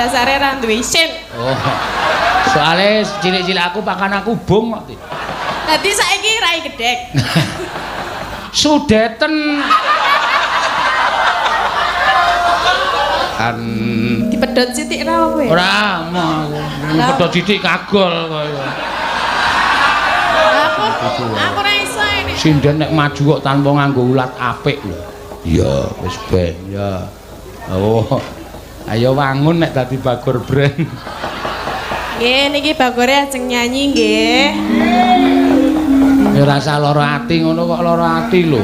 dasare ra duwe isin. Oh. Soale cilik-cilik aku pakan aku bung kok. Dadi saiki rai gedhek. Sudeten. Kan Dipedhot sithik ra kowe. ora mau pedhot sithik kagol kaya. Aku ra iso ini. Sinden nek maju kok tanpa nganggo ulat apik lho. Iya, wis ben ya. Oh. Ayo wangun nek dadi Bagor Brand. Nggih, niki Bagore ajeng nyanyi nggih. Ya rasa lara ati ngono kok lara ati lho.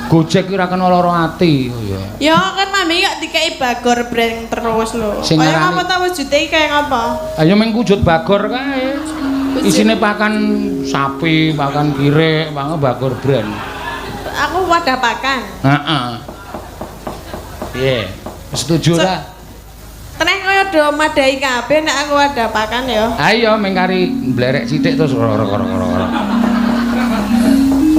Gojek ora kena lara ati ya. Ya kan mami kok dikei Bagor Brand terus lho. Sing Kaya ngarani- apa ta wujude kaya ngapa? Ayo meng wujud Bagor kae. Isine pakan sapi, pakan kirek, pakan Bagor Brand. Aku wadah pakan. Heeh. Piye? Setuju ora? Teneh kaya do madai kabeh nek aku wadah pakan ya. Ayo meng kari mblerek sithik terus ora.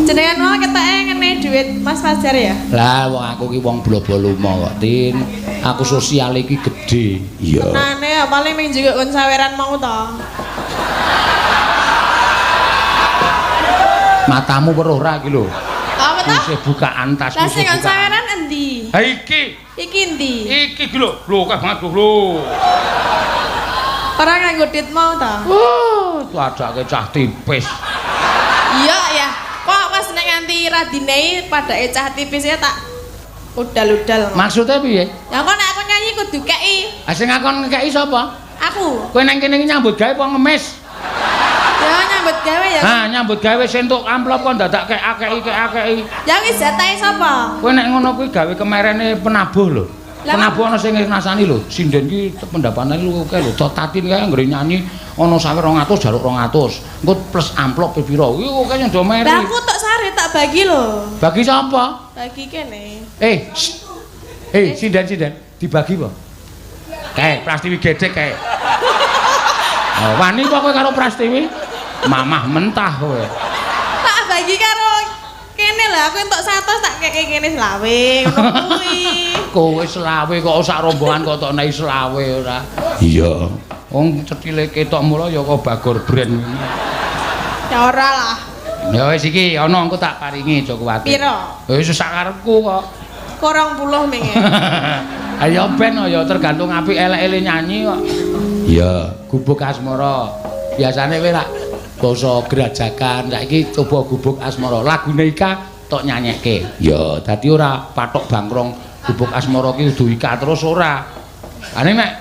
Jenengan mau ketake ngene duit Mas Fajar ya? Lah wong aku ki wong blobo-lumo kok, Tin. Aku sosial iki gedhe. Iya. Nane ya paling ming juga kon saweran mau to. Matamu weruh ora iki lho. Apa ta? Wis bukaan tas Lah wis sing kon bukaan. saweran endi? Ha iki. Iki endi? Iki iki lho, kah banget lho. Ora nganggo dit mau to? Tuh adake cah tipis. Iya ya. Kok pas nek nganti radinei padake cah tipis ya tak udal-udal. Maksudnya piye? Ya kok nek aku nyanyi kudu kei. Ah sing ngakon ngekeki sapa? Aku. Kowe nang kene iki nyambut gawe apa ngemis? Ya nyambut gawe ya. Ha, nyambut gawe sentuk amplop kok dadak kei. Ya wis jatahe sapa? Kowe nek ngono kuwi gawe kemerene penabuh lho. Lah, Penabuh ana sing ngrasani lho. Sinden ki pendapatane lu akeh lho. Tatin kae anggere nyanyi ana sawer 200 jaluk 200. Engko plus amplop piro. Kuwi akeh yang do meri. Lah aku tok sare tak bagi lho. Bagi sapa? Bagi kene. Sinden dibagi apa? Kae Prastiwi gedhek kae. Oh, wani kok kowe karo Prastiwi? Mamah mentah kowe. Tak bagi karo kene lah, aku entuk 100 tak keke kene selawe ngono kuwi. Kowe selawe kok sak rombongan kok tok naik selawe ora. Iya. Wong cethile ketok mula ya kok Bagor Brand. Ya ora lah. Ya wis iki ana engko tak paringi aja kuwatir. Piro? Wis sak karepku kok. 20 menge. Ayo ben ya tergantung apik elek-ele nyanyi kok. Iya, Gubuk Asmara. Biasane kowe lak basa Grajakan, saiki coba Gubuk Asmara. Lagune Ika tok nyanyekke. Ya, dadi ora patok bangkrong Gubuk Asmara ki kudu Ika terus ora. Ane nek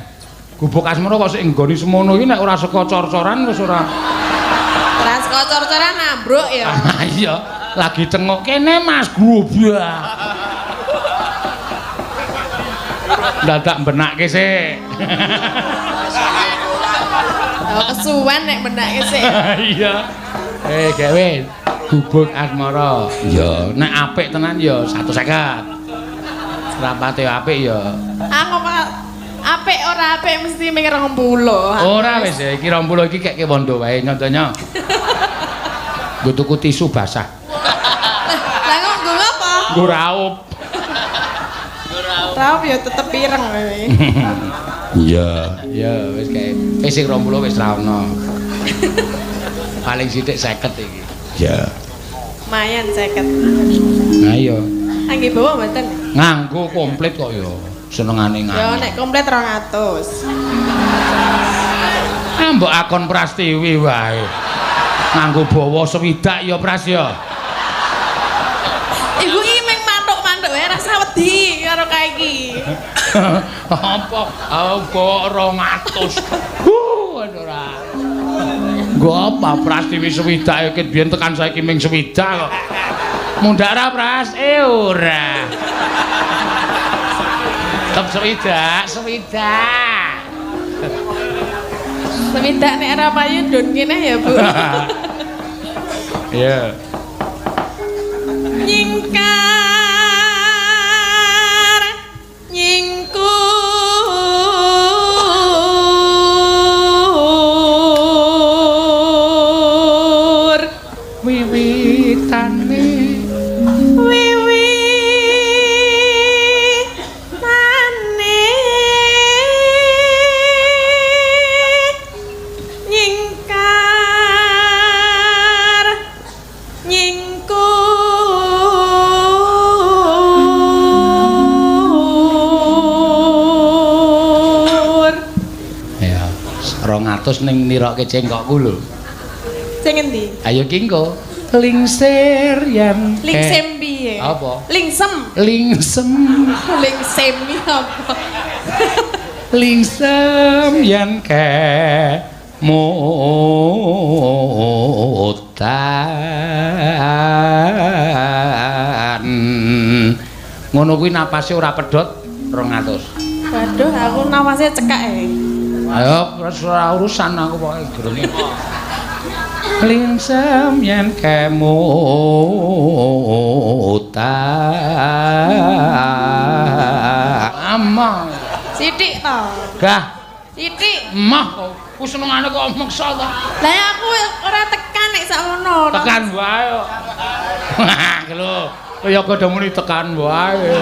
Gubuk Asmara kok sik nggoni semono iki nek ora saka cor-coran wis ora. Ora saka cor-coran ambruk ya. Ah iya, lagi cengok kene Mas Grobak. Dadak benakke sik. Kesuwen nek benake sik. Iya. Gawe Gubuk Asmara. Ya, nek apik tenan ya 150. Rapate apik ya. Aku kok apik ora apik mesti ming 20. Ora wis ya, iki 20 iki keke wondo wae nyontonya. Nggo tuku tisu basah. Lah kok nggo apa? Nggo raup. Raup ya tetep ireng kowe. Iya, ya wis kae. Sing 20 wis ra ono. Paling sithik 50 iki. Ya. Lumayan 50. Ayo. Nggih bawa mboten? Nganggo komplit kok ya. Senengane Ya nganggo. nek komplit 200. Ah mbok akon Prastiwi wae. Nganggo bawa swidak ya Pras ya. Ibu iki meng mantuk-mantuk wae rasa wedi karo kae iki. Apa? Bawa 200. Ora. Nggo apa Prastiwi swidak iki biyen tekan saiki ming swidak kok. Mundhak ra Pras? Ora. Tetep swidak. Sewidak nek ora payu don kene ya, Bu. Iya. Nyingkar nyingkur Wiwitane 200 ning nirokke cengkokku lho. Sing endi? Ayo ki engko. Lingsir yen. Lingsem piye? Apa? Lingsem. Lingsem. Lingsem apa? Lingsem yen ke mutan. Ngono kuwi napase ora pedhot 200. Waduh, aku nawasnya cekak Ayo, ora urusan aku pokoke gerene. Lingsem yen kemutan. Amang. Sithik to. Gah. Sithik. Mah, ku senengane kok meksa to. Lah ya aku ora tekan nek sakmono. Tekan wae kok. Wah, lho. Kaya padha muni tekan wae.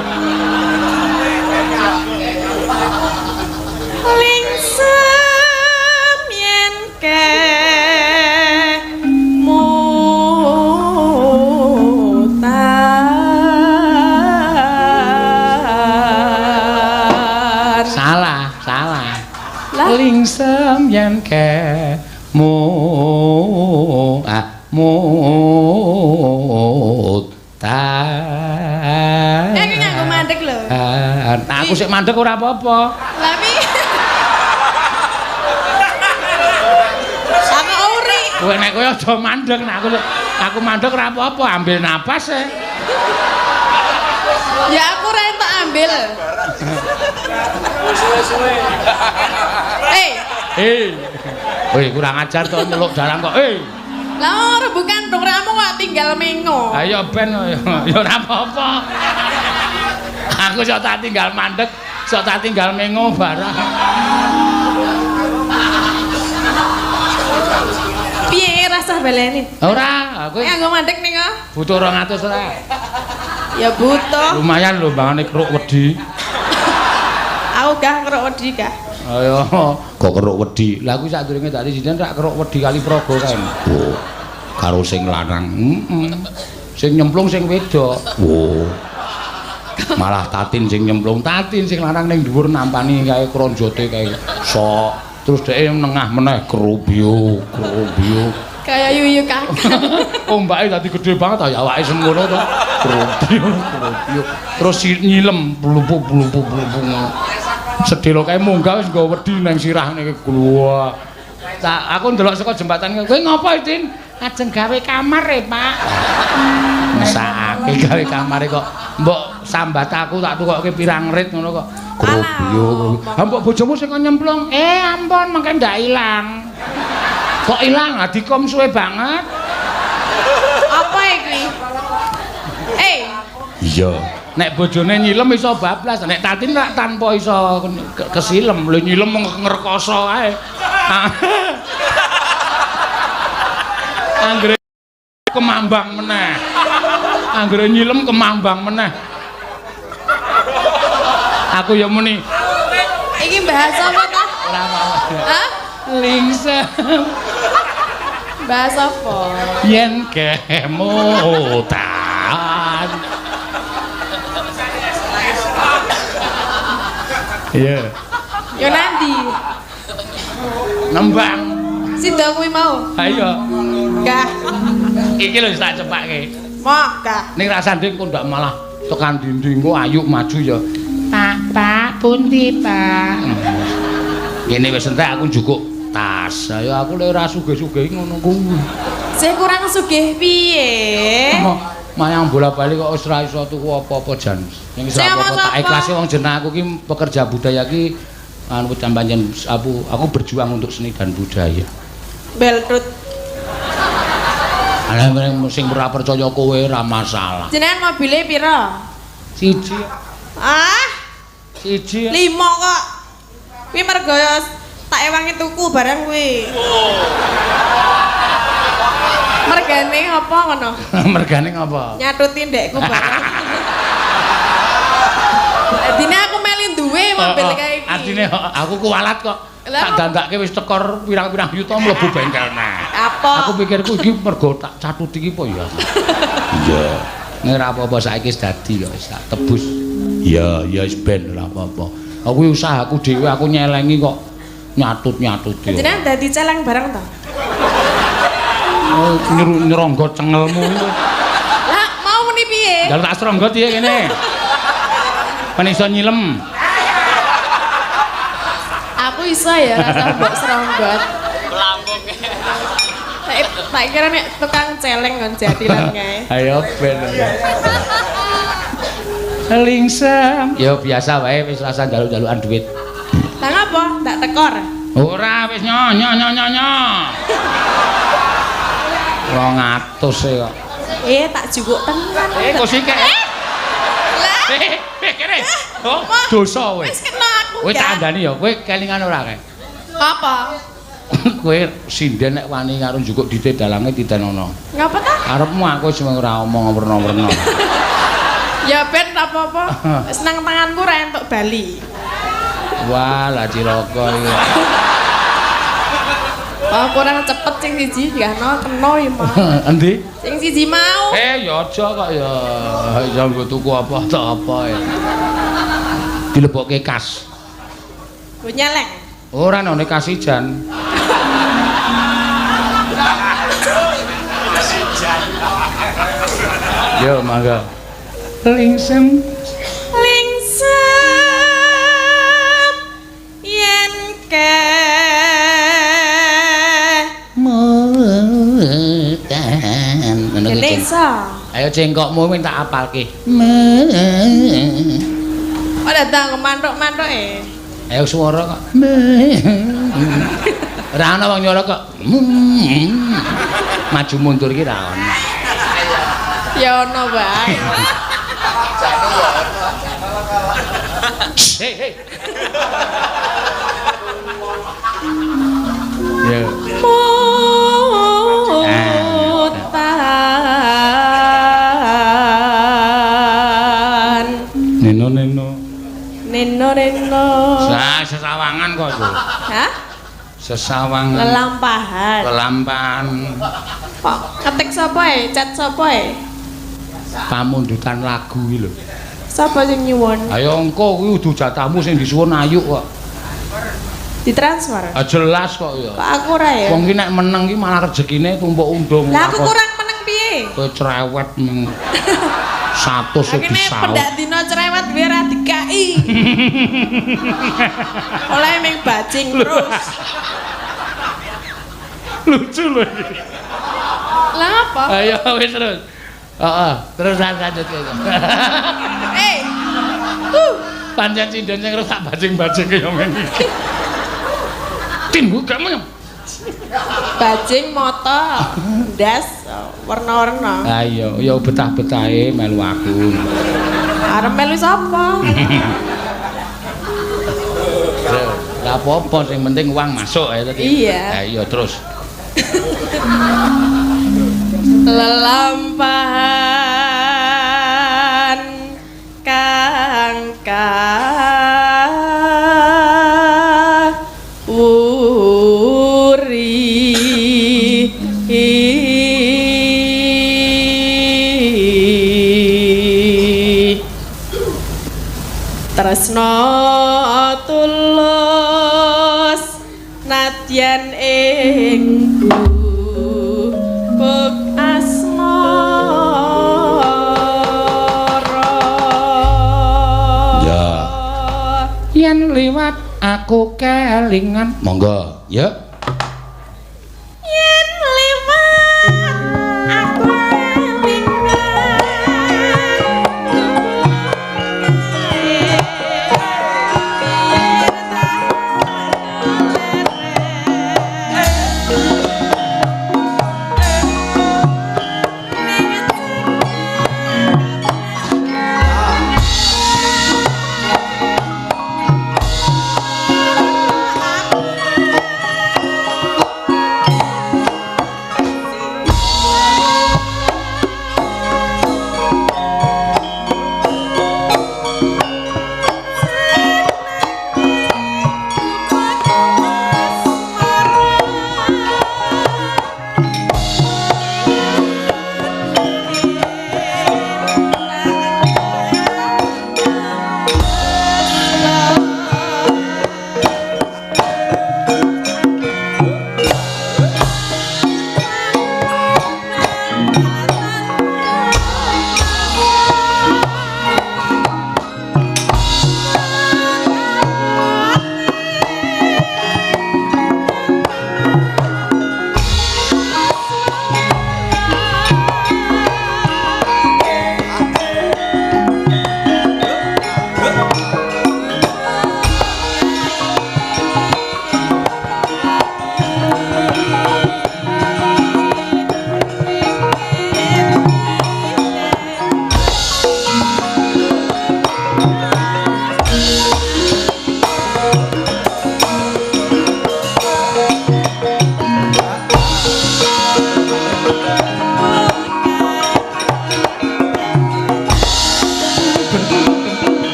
Lingsem yen kemutan. Salah. Lingsem yen mutan. Iki nganggo mandek lho. Aku sik mandek ora apa-apa. Lah pi. Aku uri. Kowe nek kowe aja mandek, nek aku mandek ora apa-apa, ambil napas e. Ya aku ora entuk ambil. Suwe-suwe. Woi, kurang ajar to nyeluk dalang kok. Lah ora bukan dong ramu kok tinggal mengo. Ayo ben ya ora apa-apa. Aku sok tak tinggal mandek, sok tak tinggal mengo barang. Piye rasa baleni? Ora, aku Nganggo mandek ning kok. butuh 200 ora. Ya butuh. Lumayan lho mbangane keruk wedi. Aku gak keruk wedi gak. Ayo, kok keruk wedi. Lah aku sadurunge tak disiden rak keruk wedi kali Praga kan. Oh, karo sing lanang. Sing nyemplung sing wedok. Oh. Malah tatin sing nyemplung, tatin sing lanang ning dhuwur nampani kae kronjote kae sok. Terus dhek nengah meneh kerubyu. Kayak yuyu kakak. Ombake dadi gedhe banget ta ya awake semono to. Kerubyu. Terus nyilem blubuk. Sedelo kae munggah wis nggo wedi nang sirah niki gluwa. Aku ndelok saka jembatan kowe ngopo, Tin? Ajeng gawe kamar e, Pak. Mesake gawe kamare kok mbok sambat aku tak tukokke pirang rit ngono kok. Grobyo. Ha mbok bojomu sing nyemplung. Ampun, mengke ndak ilang. Kok ilang? Dikom suwe banget. Apa iki? Iya. Nek bojone nyilem iso bablas, nek tatin rak tanpa iso kesilem. Lho nyilem ngrekoso ae. Anggere kemambang meneh. Anggere nyilem kemambang meneh. Aku ya muni. Iki bahasa apa ta? Ora apa. Hah? Lingsem. Bahasa apa? Yen kemutan. Iya. Yo nanti. Nembang. Sida kuwi mau. Ayo. Gak. Iki lho tak cepake. Moh, gak. Ning rasane kok ndak malah tekan dinding kok ayu maju ya. Pak, pundi, Pak? Kene wis entek aku njukuk tas. Ayo aku lek ora sugih-sugih ngono kuwi. Saya kurang sugih piye? Mayang bola-bali kok wis ora iso tuku apa-apa jan. Ning wis ora apa-apa tak ikhlasi wong jeneng aku ki pekerja budaya ki anu pancen aku berjuang untuk seni dan budaya. Beltut. Ala sing ora percaya kowe ora masalah. Jenengan mobile pira? Siji. Ah, Siji. 5 kok. Kuwi mergo tak ewangi tuku barang kuwi. Mergane apa ngono? Mergane ngapa? Nyatuti ndekku barang. Adine aku meli duwe mobil kae iki. Artine aku kuwalat kok. Tak dandake wis tekor pirang-pirang yuta mlebu bengkel nah. Apa? Aku pikirku iki mergo tak catuti iki apa ya. Iya. Nek ora apa-apa saiki wis dadi kok wis tak tebus. Iya, ya wis ben ora apa-apa. Aku usahaku dhewe aku nyelengi kok Nyatut-nyatut yo. Jenengan dadi celeng bareng to? Oh, nyeronggo cengelmu iku. Lah, mau muni piye? Njaluk tak seronggot ya kene. Pen iso nyilem. Aku iso ya rasa mbok seronggot. Lambung. Tak kira nek tukang celeng kon jadilan kae. Ayo ben. Lingsem. Ya biasa wae wis rasa njaluk-njalukan duit. Lah ngapa? Tak tekor. Ora wis nyo. 200 e kok. Tak jukuk tenan. Kok sik. Lah, Kene. Oh, dosa kowe. wis kena aku. Kowe tak andani ya, kowe kelingan ora kae. Apa? Kowe sinden nek wani karo njukuk dite dalange titenono. Ngapa ta? Arepmu aku wis ora omong werna-werna. Ya ben apa-apa. Wis nang tanganku ra entuk bali. Wah, lah cilaka iki. Oh, kurang cepet sing siji gahno kena ya mah. Endi? Sing siji mau. Ya aja kok ya. Ya nggo tuku apa tak apa ya. Dilebokke kas. Go nyeleng. Ora nek kasijan. Yo mangga. Lingsem yen ke mutan. Indonesia. Ayo cengkokmu wis tak apalke. Ora dang mantuk-mantuk Ayo swara kok. Ora ana wong nyara kok. Maju mundur iki ra ana. Ya ono bae. Hei. Ya. Mutan. Neno. Sesawangan kok itu. Hah? Sesawangan. Lelampahan. Kok ketik sapa Chat sapa Pamundutan lagu iki lho. Sapa sing nyuwun? Ayo engko kuwi udu jatahmu sing disuwun Ayu kok. Ditransfer. Jelas kok ya. Kok aku ora ya? Wong ki nek meneng ki malah rezekine tumpuk undung. Lah aku kurang meneng piye? Kowe cerewet meng 100 Kene disaut. pendak dina cerewet biar ra dikai. Oleh ming bajing terus. Lucu lho iki. Lah apa? Ayo wis terus. Heeh, terus lanjut kowe. Pancen sinden sing rusak bajing-bajing kaya ngene iki. Tin gue kamu. Bajing moto ndas warna-warna. Ayo, ya betah-betahe melu aku. Arep melu sapa? Lah apa-apa sing penting uang masuk ya tadi. Iya. Ayo terus. Lelampahan kang tresna tulus nadyan ing buk asmara Ya. Yen liwat aku kelingan monggo ya. yen liwat aku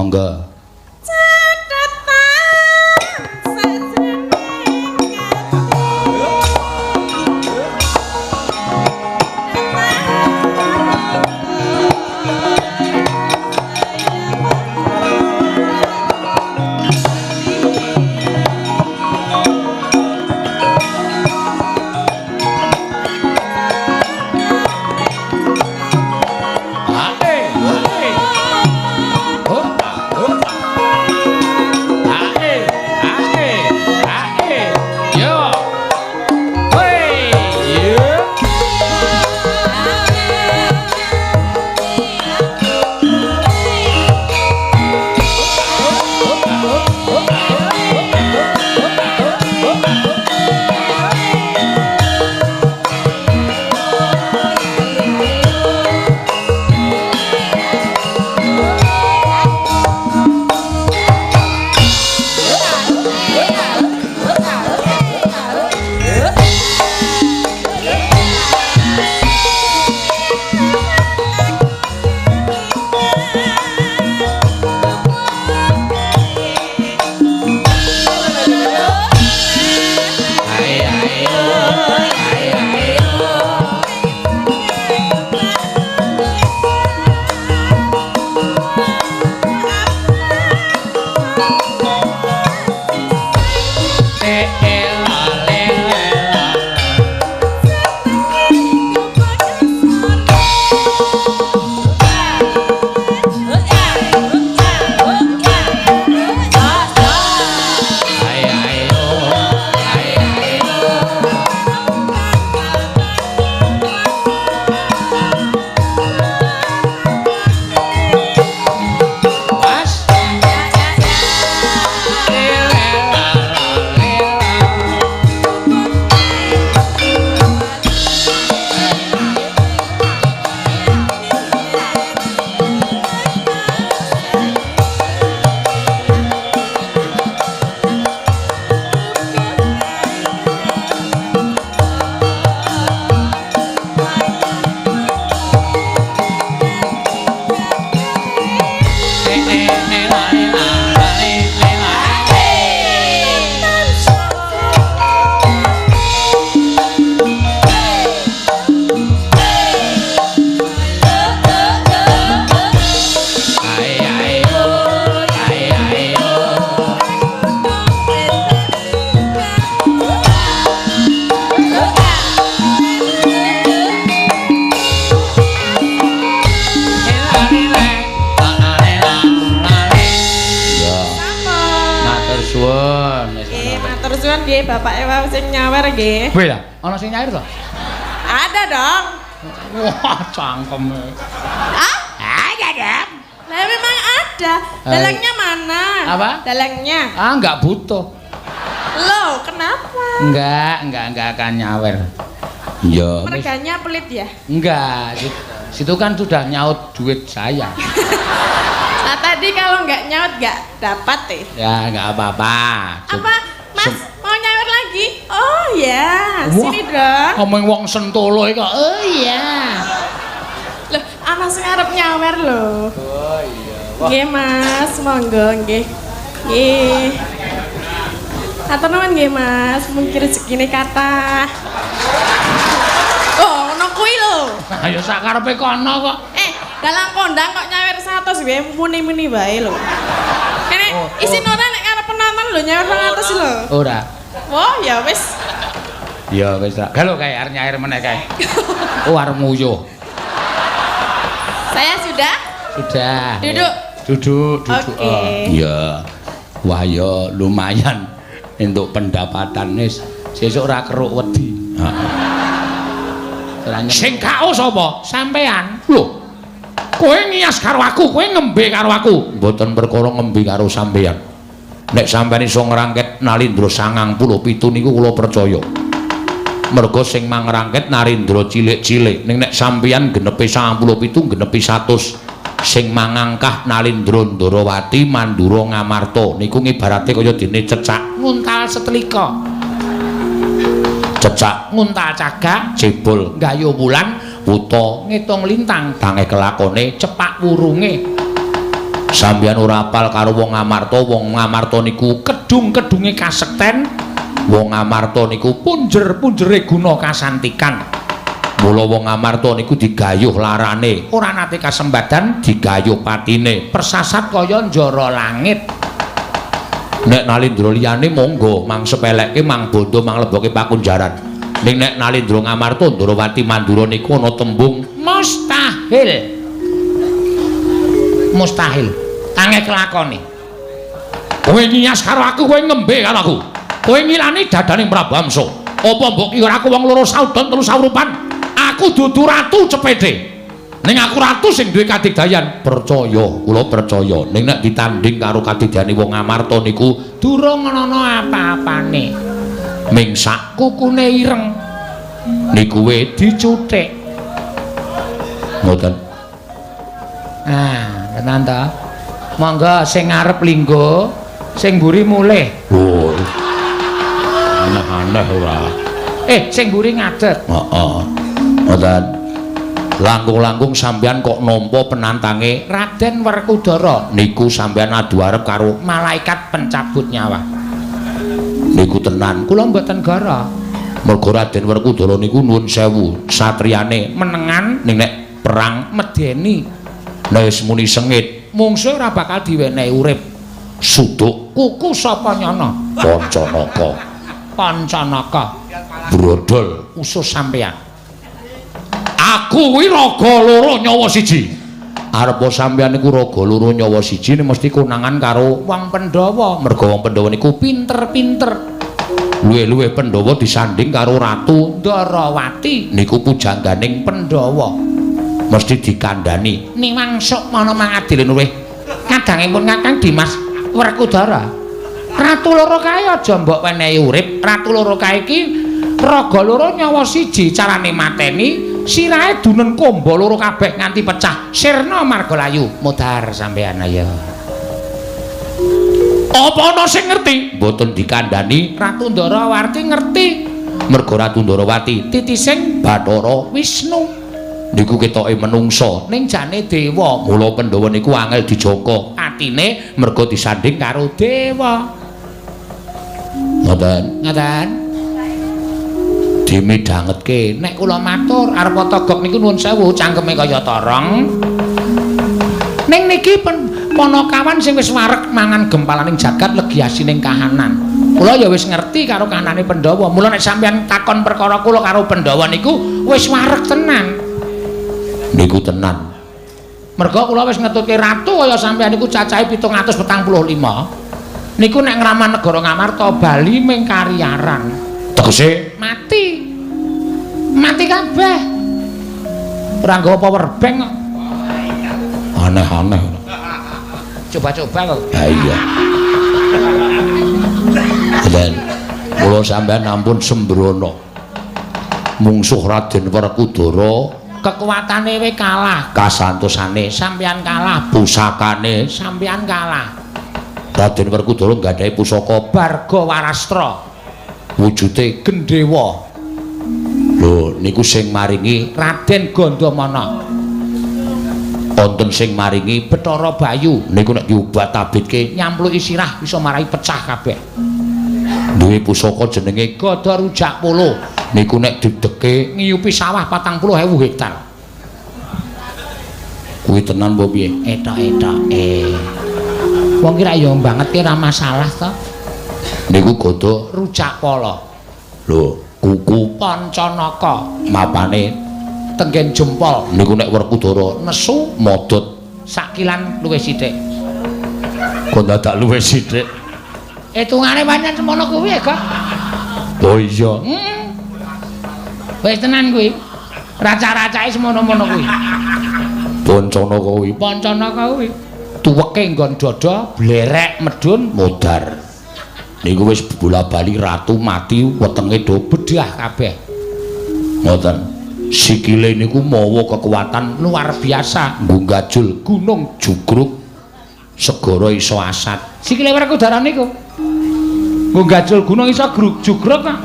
Monggo. nggih, bapake wae sing nyawer nggih. Kowe ya, ana sing nyawer to? Ada dong. Wah, cangkeme. Ah? Ada dong. Lah memang ada. Dalangnya mana? Apa? Dalangnya. Ah, enggak butuh. Loh, kenapa? Enggak akan nyawer. Ya. Merganya pelit ya? Enggak, situ kan sudah nyaut duit saya. Nah tadi kalau nggak nyaut nggak dapat Ya nggak apa-apa. Apa? Mas mau nyawer lagi? Oh ya, sini dong. Ngomong wong Sentolo iki kok. Oh iya. Loh, ana sing arep nyawer lho. Oh iya. Nggih Mas, monggo nggih. Nggih. Atur nuwun nggih Mas, mungkin rezekine kathah. Oh, ono kuwi lho. Ayo sak karepe kono kok. Dalam kondang kok nyawer 100 wae muni-muni wae lho. Kene isin ora nek arep penonton lho nyawer 100 lho. Ora. Wah, ya wis. Ya wis tak. Galo kae arep nyawer meneh kae. Oh arep nguyuh. Saya sudah? Sudah. Duduk. Duduk. Oke. Ya. Wah ya lumayan entuk pendapatan wis. Sesuk ora keruk wedi. Heeh. Sing kao sapa? Sampean. Lho. Kowe ngias karo aku, kowe ngembe karo aku. Mboten perkara ngembe karo sampean. Nek sampean iso ngrangket Nalindra 97 niku kula percaya. Merga sing mangrangket Narindra cilik-cilik, ning nek sampean genepe 97 genepe 100. Sing mangangkah Nalindra Ndarawati Mandura Ngamarta niku ngibarate kaya dene cecak nguntal setlika. Cecak nguntal cagak jebol nggayuh wulan wuta ngitung lintang bange kelakone cepak wurunge Sampeyan ora apal karo wong Ngamarta. Wong Ngamarta niku kedung-kedunge kasekten. Wong Ngamarta niku punjer-punjere guna kasantikan. Mula wong Ngamarta niku digayuh larane, ora nate kasembadan digayuh patine. Persasat kaya njara langit. Nek Nalindra liyane monggo mang sepeleke mang bondo mang leboke pakunjaran. Ning nek Nalindra Ngamarta Ndarawati Mandura niku ana tembung mustahil. Mustahil. Tange kelakone. Kowe nyiyas karo aku, kowe ngembe karo aku. Kowe ngilani dadane Prabu Amsa. Apa mbok kira aku wong loro saudon telu saurupan? Aku dudu ratu cepete. Ning aku ratu sing duwe kadigdayan. Percaya, kula percaya. Ning nek ditanding karo kadigdayane wong Ngamarta niku durung ana apa-apane. Ming sak kukune ireng niku we dicuthik. Ngoten. Ah, tenan ta? Monggo sing ngarep linggo, sing mburi mulih. Oh. Aneh-aneh ora. Sing mburi ngadeg. Heeh. Ngoten. Langkung-langkung sampeyan kok nampa penantange Raden Werkudara. Niku sampeyan adu arep karo malaikat pencabut nyawa. Niku tenan, kula mboten gara. Mergo Raden Werkudara niku nuwun sewu, satriyane menengan ning nek perang medeni. Nek wis muni sengit, mungsuh ora bakal diwenehi urip. Suduk kuku sapa nyana? Pancanaka. Pancanaka. Brodol usus sampeyan. Aku kuwi raga loro nyawa siji. Arep sampeyan niku raga loro nyawa siji mesti konangan karo wong Pandhawa. Merga wong Pandhawa niku pinter-pinter. Luwe-luwe Pandhawa disanding karo Ratu Ndarawati niku pujangganing Pandhawa. Mesti dikandhani. Niwangsuk mana mangadile luweh. Kadangipun Kakang Dimas Werkudara. Ratu loro kae aja mbok wenehi urip. Ratu loro kae iki raga loro nyawa siji, carane mateni sirahe dunen komba loro kabeh nganti pecah. Sirna Margalayu. Mudhar sampeyan ayo. Apa ana sing ngerti? Mboten dikandhani. Ratu Ndarawati ngerti. Merga Ratu Ndarawati titising Bathara Wisnu. Niku ketoke menungsa ning jane dewa. Mula Pandhawa niku angel dijangka atine merga disanding karo dewa. Ngoten. Ngoten. Dimidhangetke nek kula matur arep togok niku nuwun sewu cangkeme kaya torong. Ning niki Panakawan sing wis wareg mangan gempalaning jagat legiasining kahanan. Kula ya wis ngerti karo kahanane Pandhawa. Mula nek sampeyan takon perkara kula karo Pandhawa niku wis wareg tenan. Niku tenan. Merga kula wis ngetutke ratu kaya sampeyan niku cacahe 745. Niku nek ngraman negara Ngamarta bali ming kariaran. Tegese mati. Mati kabeh. Ora nggawa power bank kok. Aneh-aneh. Coba-coba kok. Ha iya. Dan kula sampeyan ampun sembrono. Mungsuh Raden Werkudara kekuatane we kalah, kasantosane sampeyan kalah, pusakane sampeyan kalah. Raden Werkudara nggadahi pusaka Barga Warastra. Wujude gendhewa. Lho niku sing maringi Raden Gandamana. Wonten sing maringi Bathara Bayu. Niku nek diobat tabitke nyampluki sirah bisa marai pecah kabeh. Duwe pusaka jenenge Gada Rujak Polo. Niku nek dideke ngiyupi sawah 40.000 hektar. Kuwi tenan apa piye? Etok-etoke. Wong kira ya banget ki ora masalah to. Niku Gada Rujak Polo. Lho, kuku Pancanaka mapane tenggen jempol. Niku nek Werkudara nesu modot sakilan luwih sithik. Kok dadak luwih sithik? Hitungane pancen semono kuwi kok. Oh iya. Wis tenan kuwi. Raca-racake semono-mono kuwi. Pancanaka kuwi. Pancanaka kuwi. Tuweke nggon dada, blerek medun modar. Niku wis bola-bali ratu mati wetenge do bedah kabeh. Ngoten. Sikile niku mawa kekuatan luar biasa, nggajul gunung jugruk segara iso asat. Sikile Werkudara niku. Nggajul gunung iso jugruk kok.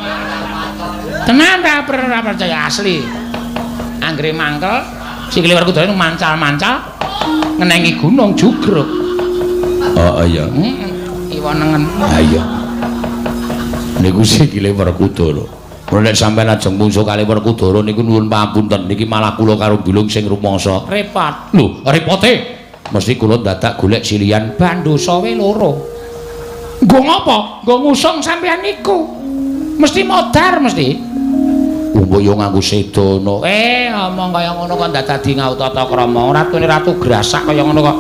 Tenan ta percaya asli. Anggere mangkel sikile Werkudara mancal-mancal ngenengi gunung jugruk. Oh iya. Iwanengen. Ha iya. Niku sikile Werkudara. Nek sampeyan ajeng mungsuh kali Werkudara niku nuwun pangapunten niki malah kula karo Bilung sing rumangsa repot. Lho, repote. Mesti kula dadak golek silian bandosa we loro. Nggo ngopo? Nggo ngusung sampeyan niku. Mesti modar mesti. Mbok yo nganggo sedono. Ngomong kaya ngono kok ndak dadi ngautata krama. Ratune ratu grasak kaya ngono kok.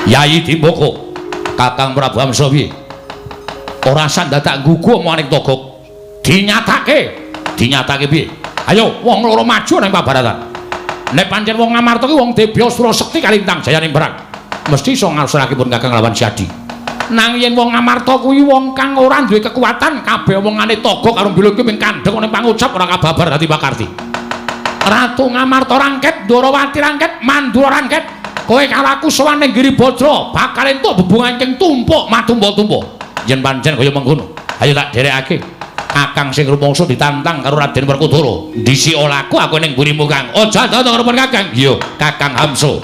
Yayi Dimboko. Kakang Prabu Amsa piye? Ora sandadak gugu omongane Togok. Dinyatake piye? Ayo wong loro maju nang pabaratan. Nek pancen wong Ngamarta ki wong Debya Sura Sekti kalintang jayaning perang. Mesti iso ngalusurake pun Kakang lawan Syadi. Nang yen wong Ngamarta kuwi wong kang ora duwe kekuatan, kabeh omongane Togok karo Bilung ki mung kandheng ning pangucap ora kababar dadi pakarti. Ratu Ngamarta rangket, Ndrawati rangket, Mandura rangket. Kowe karo aku sowan ning Giribajra, bakal entuk bebungan keng tumpuk matumpo-tumpo. Yen pancen kaya mengkono, ayo tak dherekake. Kakang sing rumangsa ditantang karo Raden Werkudara. Dhisik olaku aku ning mburimu Kang. Aja dadi karo Kakang. Iya, Kakang Hamsa.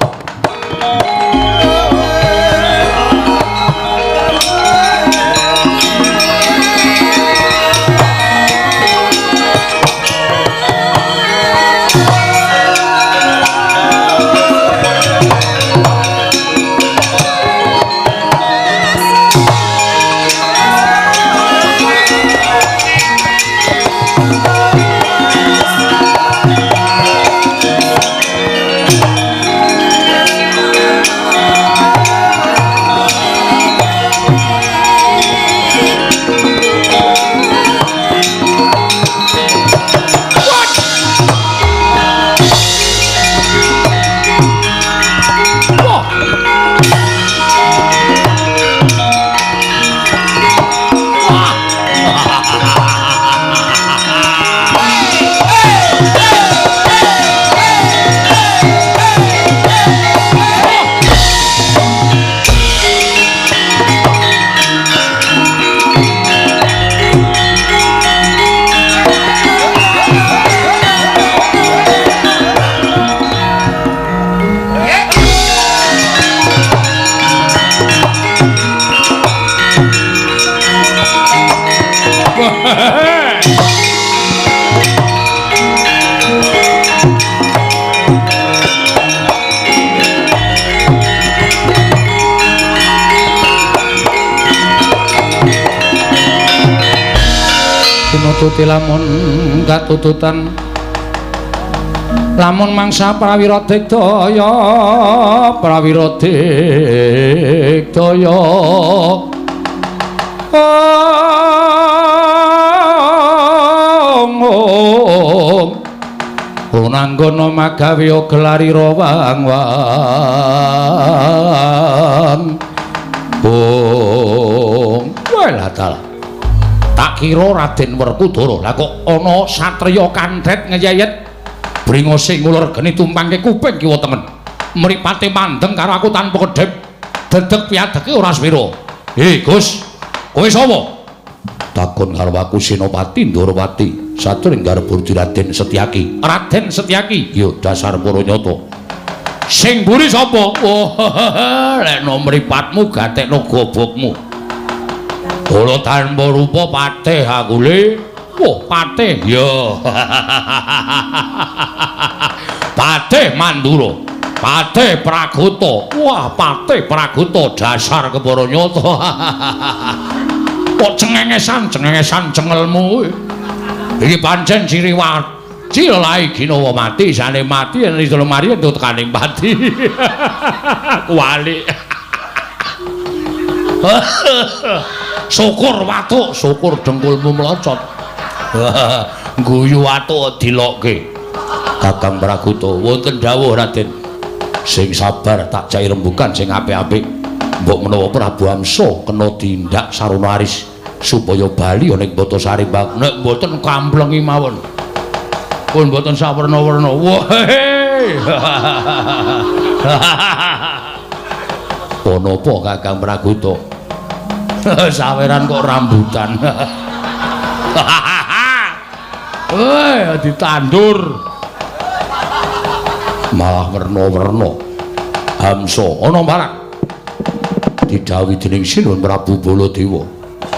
Tuti lamun katututan lamun mangsa prawira digdaya Unanggana magawe gelari rawang-wang walah tak kira Raden Werkudara lah kok ana satriya kanthet ngeyeyet bringa sing ngulur geni tumpangke kuping kiwa temen mripate mandeng karo aku tanpa kedhep dedeg piadeke ora swira. Gus kowe sapa? Takon karo aku Senopati Ndrawati satring garepur Raden Setyaki. Raden Setyaki yo dasar para nyata. Sing mburi sapa? Oh lek no mripatmu gatekno gobokmu. Kula tanpa rupa patih aku le. Wah, patih. Ya. Patih Mandura. Patih Praguta. Wah, patih Praguta dasar kepara nyata. Kok cengengesan cengelmu. Iki pancen Sriwati lae Ginawa mati, sane mati yen iso mari entuk tekaning pati. Kuali. Syukur watuk, syukur dengkulmu melocot. Guyu watuk dilokke. Kakang Praguta, wonten dawuh Raden. Sing sabar tak cai rembugan sing apik-apik. Mbok menawa Prabu Amsa kena tindak sarana aris supaya bali ning Batasari Mbak. Nek mboten kamplengi mawon. Pun mboten sawerna-werna. Wah. Napa Kakang Praguta? Saweran kok rambutan. Ditandur. Malah werna-werna. Hamsa ana marang. didhawuhi dening Sinuhun Prabu Baladewa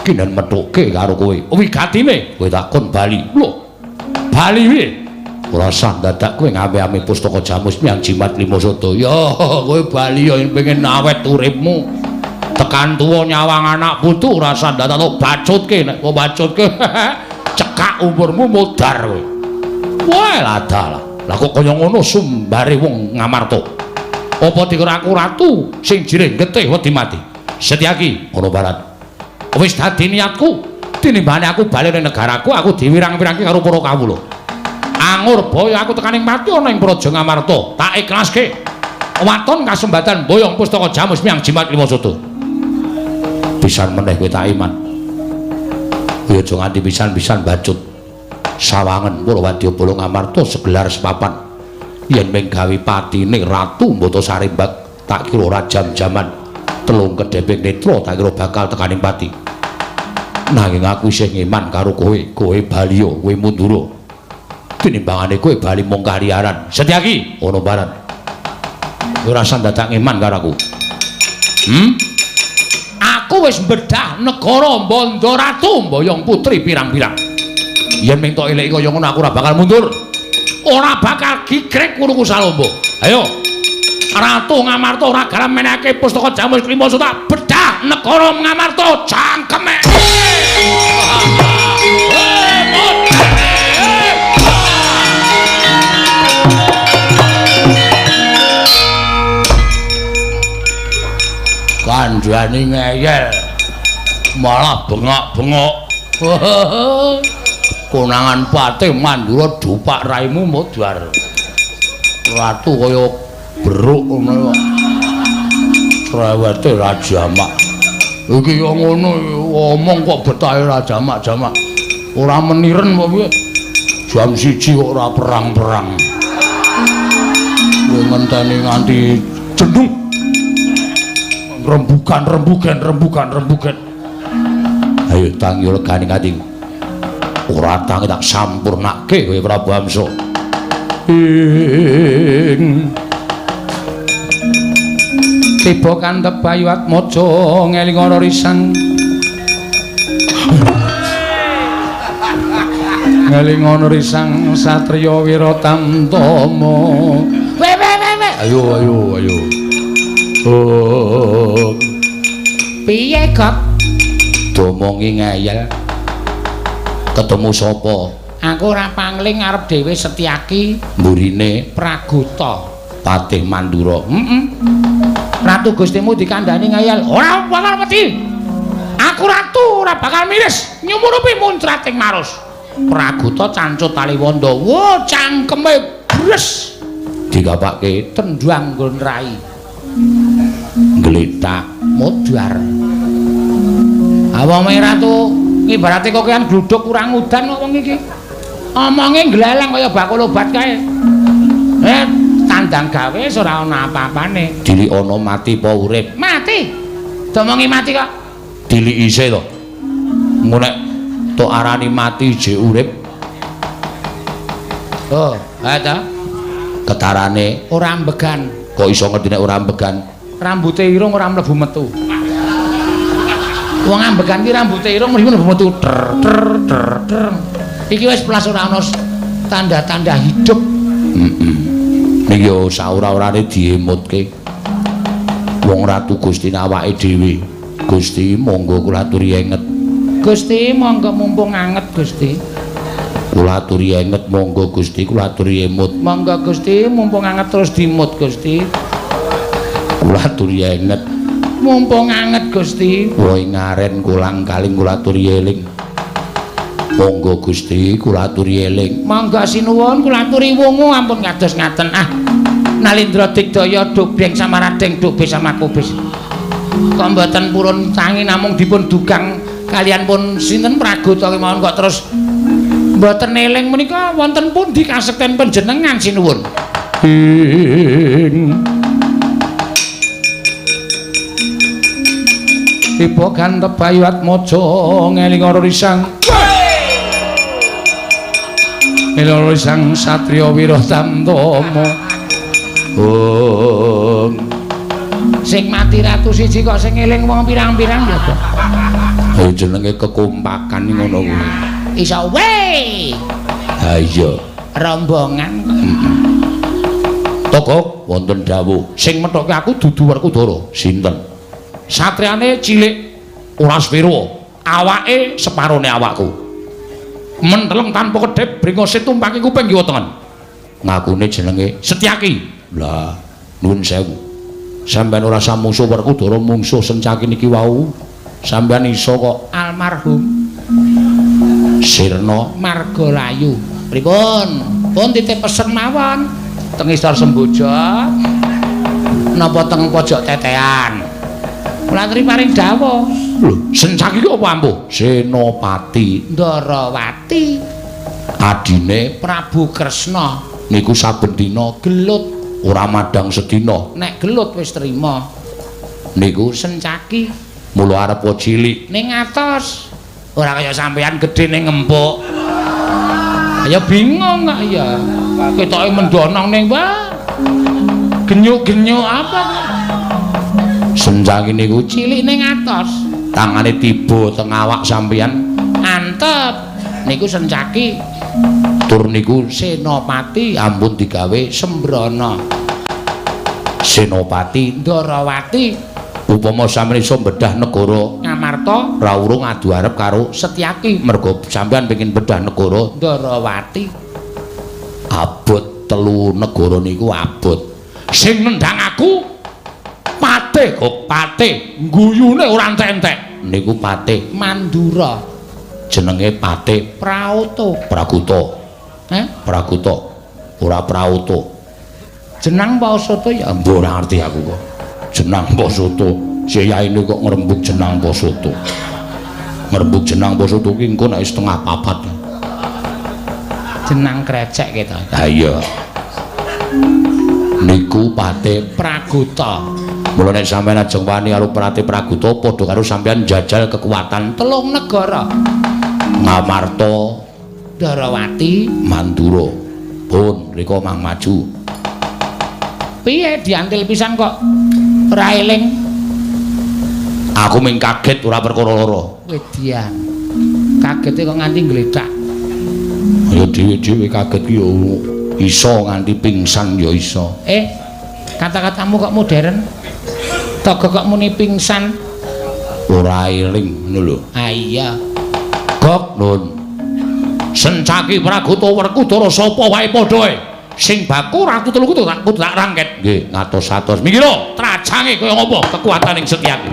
kinen methuke karo kowe wigatine kowe takon bali lho bali piye ora sah dadak kowe ngame-ame pustaka Jamus Miang Jimat Lima Sada ya kowe bali ya pengen awet uripmu tekan tuwa nyawang anak putu ora sah dadak bacutke nek kok bacutke cekak umurmu modar kowe wae ladalah lah kok kaya ngono sumbare wong Ngamarta apa dikira aku ratu sing jireh getih wedi mati Setyaki ngono barat wis dadi niatku tinimbane aku bali ning negaraku aku diwirang-wirangke karo para kawula angur boyo aku tekaning mati ana ing Praja Ngamarta tak ikhlaske waton kasembatan boyong pustaka Jamus Miang Jimat Lima Sada pisan meneh kowe tak iman kowe aja nganti pisan-pisan bacut sawangen para wadyabala Ngamarta segelar sepapan yen ming gawe patine Ratu Mbatasari Mbak tak kira ora jam-jaman telung kedheping netra tak kira bakal tekaning pati nanging aku isih ngeman karo kowe bali kowe mundura tinimbangane kowe bali mung kaliaran Setyaki ana barat ora usah dadak ngeman karo aku aku wis mbedah negara Banda Ratu Mboyong Putri pirang-pirang yen ming tok eleki kaya ngono aku ora bakal mundur ora bakal gigrek kuruku Salomba ayo Ratu Ngamarta ora garam menehake pustaka Jamus Lima Sada bedah negara Ngamarta cangkeme kandhane ngeyel malah bengok-bengok konangan patih Mandura dupak raimu modar ratu kaya beruk ngono cerewete ra jamak iki yo ngono omong kok betahe ra jamak-jamak ora meniren apa piye jam 1 kok ora perang-perang kowe ngenteni nganti jendung rembugan ayo tangi legane ati ora tangi tak sampurnake kowe Prabu Amsa tiba kandhep Bayu Atmaja ngeling ora risang ngeling ana risang satriya Wiratantama ayo oh piye kok domongi ngeyel ketemu sapa aku ora pangling arep dhewe Setyaki mburine Praguta Patih Mandura Ratu Gustimu dikandhani ngeyel ora bakal mati aku ratu ora bakal miris nyumurupi muntrating marus Praguta cancut Taliwanda wo cangkeme bres digapake tendhuang nggon rai ngletak modar awake ratu ibarate kok kean gluduk kurang udan kok wong iki omonge gleleng kaya bakul obat kae tandang gawe ora ana apa-apane dilik ana mati apa urip mati domongi mati kok dilik isih to ngono tok arani mati jek urip oh ha ta ketarane ora ambegan kok iso ngerti nek ora ambegan rambute irung ora mlebu metu wong ambegan ki rambute irung mlebu metu ter iki wis plas ora ana tanda-tanda hidup niki yo saura-urane diemutke wong Ratu Gusti awake dhewe Gusti monggo kula aturi enget Gusti monggo mumpung anget Gusti kula aturi enget monggo Gusti kula aturi emut monggo Gusti mumpung anget terus dimut Gusti kula aturi enget mumpung anget Gusti woi ngaren kulang kaling kula aturi eling monggo Gusti kula aturi eling monggo sinuwun kula aturi wungu ampun kados ngaten Nalindra Digdaya Dobeng Samaradeng Dobe Samakubis kok mboten purun tangi namung dipun dugang kalian pun sinten Praguta kemawon kok terus mboten eling menika wonten pundi kasekten panjenengan sinuwun tiba gantep Bayu Atmaja ngeling ora risang eling risang satriya Wiratantama Sing mati ratu siji kok sing eling wong pirang-pirang ya to. Oh jenenge kekompakan ngono kuwi. Iso wae. Ha iya, rombongan. Toko wonten dawuh, sing methoke aku dudu Werkudara. Sinten? Satriane cilik ora swira, awake separone awakku. Menteleng tanpa kedhep bringose tumpaki kuping kiwa tengen. Ngakune jenenge Setyaki. Lah, nuwun sewu. Sampeyan ora samungsuh Werkudara mungsuh Sencaki niki wau. Sampeyan iso kok almarhum Sirna Margalayu. Pripun? Pun titip pesen mawon. Teng isor Semboja napa teng pojok tetean. Kula aturi paring dawuh. Lho, Sencaki ki apa ampuh? Senopati Ndarawati. Adine Prabu Kresna niku saben dina gelut, ora madang sedina. Nek gelut wis trima. Niku Sencaki mula arep cilik ning atos. Ora kaya sampean gedhe ning empuk. Ya bingung kok ya. Ketoke mendonong ning wae. Genyuk-genyuk apa? Sencaki niku cilik ning atos. Tangane tiba teng awak sampeyan antep. Niku Sencaki. Tur niku Senopati ampun digawe Sembrana. Senopati Ndarawati. Upama sampeyan iso bedah negara Ngamarta, ra urung adu arep karo Setyaki mergo sampeyan pengin bedah negara Ndarawati. Abot 3 negara niku abot. Sing nendhang aku Patih kok Patih guyune ora entek-entek. Niku Patih Mandura. Jenenge Patih Prakuta. Prakuta. Ora Prauta. Jeneng Pasoto ya mbok ora ngerti aku kok. Jenang Pasoto. Siyaine kok ngrembug jenang Pasoto. Ngrembug jenang Pasoto ki engko nek setengah 4. Jenang krecek kita. Ha iya. Niku Patih Praguta. Mula nek sampeyan ajeng wani karo Patih Praguta padha karo sampeyan jajal kekuatan 3 negara. Ngamarta, Ndarawati, Mandura. Pun rika mang maju. Piye diantil pisan kok ora eling? Aku ming kaget ora perkara lara. Wedian. Kagete kok nganti gletak. Ya dhewe-dhewe kaget ki yo iso nganti pingsan ya iso. Kata-katamu kok modern. Togo kok muni pingsan. Ora eling ngono lho. Ah iya. Gok nun. Sencaki Praguta Werkudara sapa wae padhae. Sing baku ratu telu kudu tak rangket. Nggih, ngatos-atos. Mikira trajange kaya ngopo kekuataning Setyaki.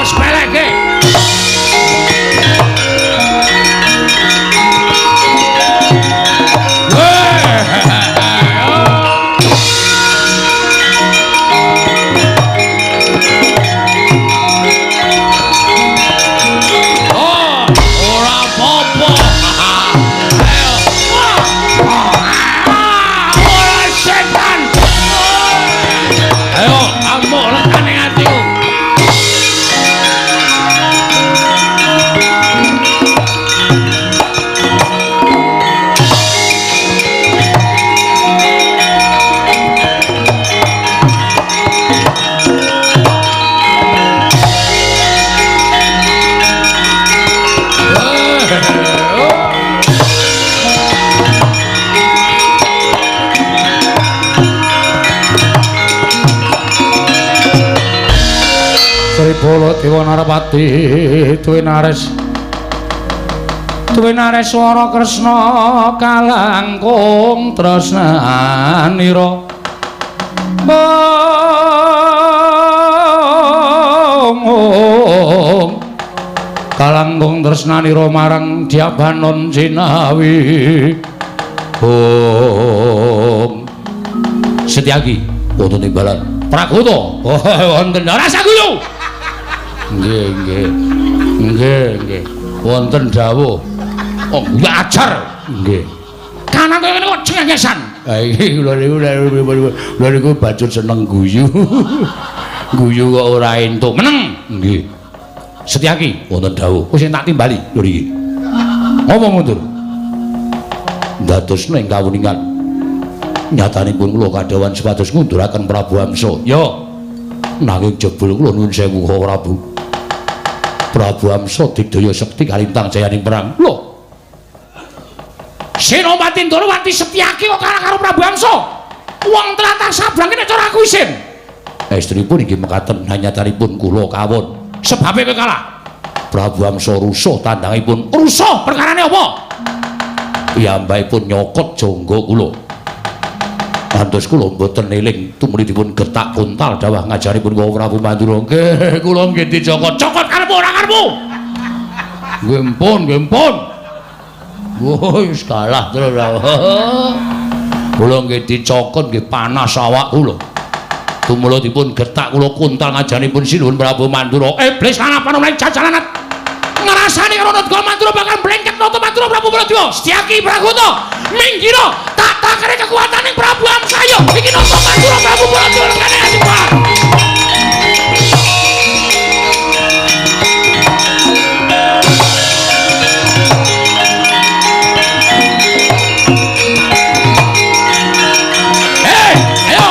sepeleke. Bolo Dewa Narapati Tuwi nares swara Kresna kalangkung tresnanira kalangkung tresnanira marang Diabanon Jinawi Setyaki wonten timbalan Pragoto wonten rasa guyu nggih wonten dawuh oh ajar nggih kanan kene kok cengengesan ha iki lho niku bajut seneng guyu guyu kok ora entuk meneng nggih Setyaki wonten dawuh wis tak timbali lho iki ngomong mundur dados ning kawuningan nyatanipun kula kadhawan supados ngunduraken Prabu Amsa ya nanging jebul kula nuwun sewu Prabu Prabu Amsa digdaya sekti kalintang jayaning perang. Lho. Senopati Ndorowati Setyaki kok kalah karo Prabu Amsa. Wong tlatah sabrang nek cara aku isin. Estripun inggih mekaten hanyatanipun kula kawon. Sebabe kowe kalah. Prabu Amsa rusuh tandangipun. Rusuh perkarane apa? Piyambakipun nyokot jangga kula. Antos kula mboten eling tumripun getak kuntal dawah ngajaripun Prabu Mandura. Nggih, kula nggih dicokot-cokot karepmu ora karepmu. Nggih mpun. Wis kalah terus. Kula nggih dicokot nggih panas awak kula. Tumula dipun getak kula kuntal ngajaripun Sinuhun Prabu Mandura. Iblis lan apa meneh jajalan ngrasani karo Nata Mandura bakal blengket Nata Mandura Prabu Baladewa. Setyaki Pragoto minggiro tak takare kekuataning Prabu Amsa yo iki Nata Mandura Prabu Baladewa kene adibar. Ayo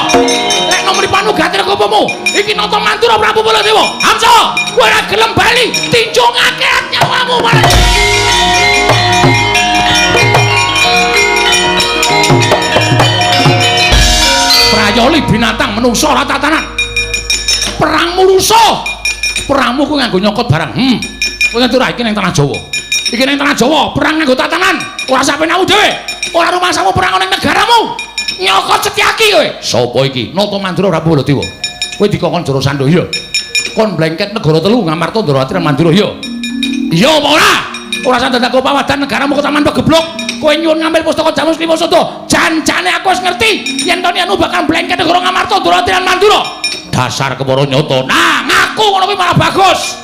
nek nomor panugate kopomu iki Nata Mandura Prabu Baladewa. Amsa kowe ora gelem bali tinjungake nyawamu malah. Prayoli binatang menungso ora tatanan. Perangmu rusuh. Perangmu kuwi nganggo nyokot barang. Kowe ngetur iki ning tanah Jawa. Iki ning tanah Jawa, perang nganggo tatanan. Ora sapenamu dhewe. Ora rumasamu perang ning negaramu. Nyokot Setyaki kowe. Sapa iki? Nata Mandura Prabu Baladewa. Kowe dikongkon Jara Sandhaya. Kon blengket negara telu Ngamarta Ndorowati lan Mandura ya. Iya apa ora? Ora sadadake pawadan negaramu ketaman pegeblok. Kowe nyuwun ngambil pustaka Jamus Lima Sada. Janjane aku wis ngerti yen to anu bakal blengket negara Ngamarta Ndorowati lan Mandura. Dasar kepara nyata. Nah, ngaku ngono kuwi malah bagus.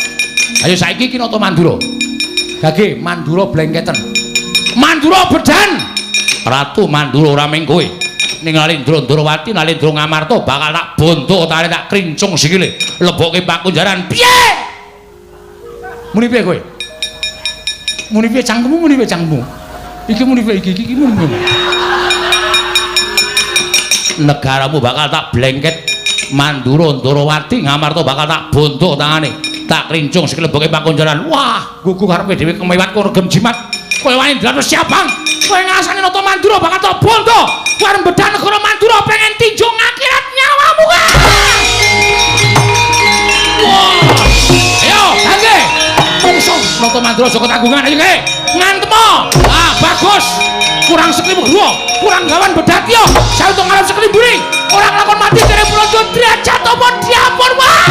Ayo saiki iki Nata Mandura. Gage Mandura blengketen. Mandura bedan. Ratu Mandura ora mung kowe. Ning Nalendra Ndorowati, Nalendra Ngamarta bakal tak bondo tarik tak krincung sikile. Lebokke pakunjaran. Piye? Muni piye kowe? Muni piye cangkemmu, muni piye cangkemmu? Iki muni piye iki muni piye? Negaramu bakal tak blengket. Mandura Ndorowati, Ngamarta bakal tak bondo tangane. Tak krincung sikile lebokke pakunjaran. Wah, gugu karepe dhewe kemewat karo regem jimat. Kowe wani ndados siapang. Kowe ngrasani Nata Mandura bakal tak bondo. Wareng bedan negara Mandura pengen tinjung akhirat nyawamu kan. Wah. Ayo, Gage. Mungsu Nata Mandura saka tanggungan ayo Gage. Ngantemo. Ah, bagus. Kurang seklimu gruwa, kurang gawan bedatya. Sauto ngarep seklimburi. Ora nglakon mati dene Praja derajat apa diampun. Wah.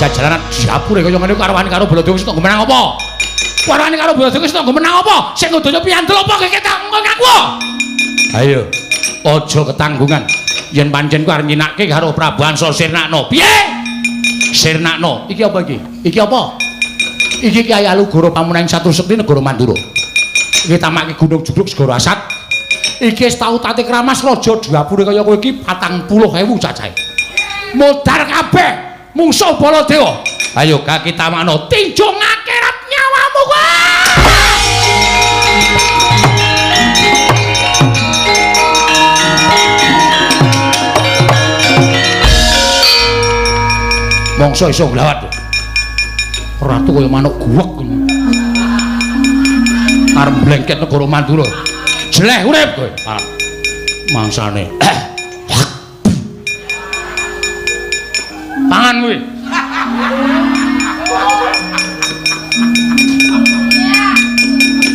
jajalanan diapure kaya ngene karwani karo Baladewa Sita menang apa? Karwani karo Baladewa Sita menang apa? Sing donya piandel apa keketang ngaku? Ayo, aja ketanggungan. Yen pancen ku arep nyinake karo Prabu Ansa Sirnakna. Piye? Sirnakna, iki apa iki? Iki apa? Iki Kyai Alugoro pamunaing Satu Sekti negara Mandura. Iki tamake Gunung Jubruk segara Asat. Iki wis tau tate kramas raja diapure kaya kowe iki 40.000 cacahe. Modar kabeh mungsuh Baladewa. Ayo kaki tamakno tinju ngakhirat nyawamu kowe. Mongso iso glawat. Ratu kaya manuk guwek. Arep blengket negara Mandura. Jeleh urip kowe. Mangsane. Pangan kuwi.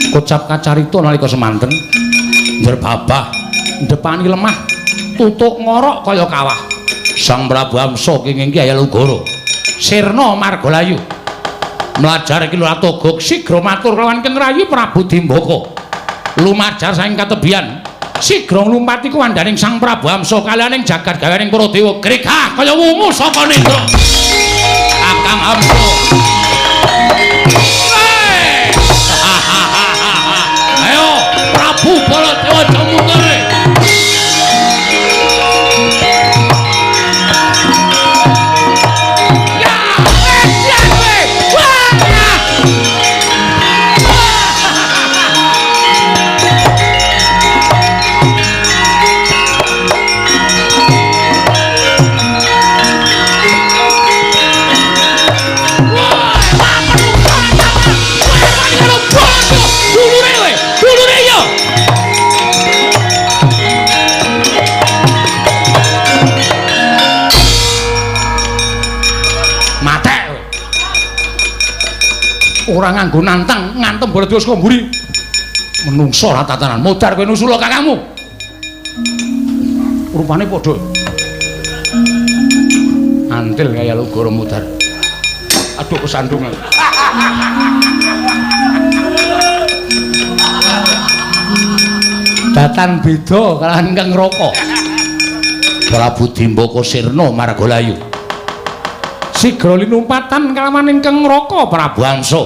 Kocap kacarita nalika semanten. Njer babah, ndepani lemah, tutuk ngorok kaya kawah. Sang Prabu Amsa kenging Kyai Alugoro. Sirna Margalayu. Mlajar iki lho atogok sigra matur kelawan Kentrayi Prabu Dimbaka. Lumajar saking katebian sigra nglumpati kuwandaning Sang Prabu Amsa kaliyaning jagat gawening para dewa gregah kaya wungu saka nendra. Kakang Amsa. Ayo Prabu Baladewa Jamundare. Ora nganggo nantang ngantem Baladewa saka mburi. Menungso ra tatanan modar kowe nusula kakangmu. Rupane padha. Antil Kyai Alugoro modar. Aduh kesandungan. Datan beda kalahan ingkang ngraka. Prabu Dimbaka Sirna Margalayu. Sigra linumpatan kalawan ingkang ngraka Prabu Amsa.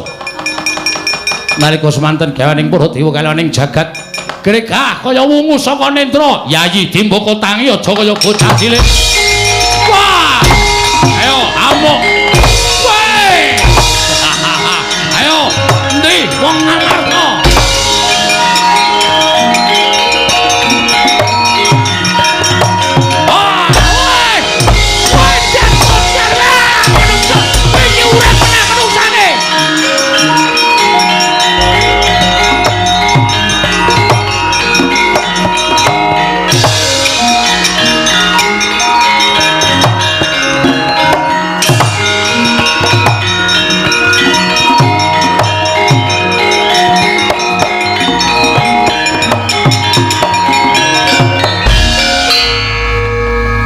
Nalika semanten gawaning para dewa kalawaning jagat gregah kaya wungu saka nendra. Yayi Dimbaka tangi aja kaya bocah cilik. Wah! Ayo amuk. Weh! Ayo endi wong ngamarna?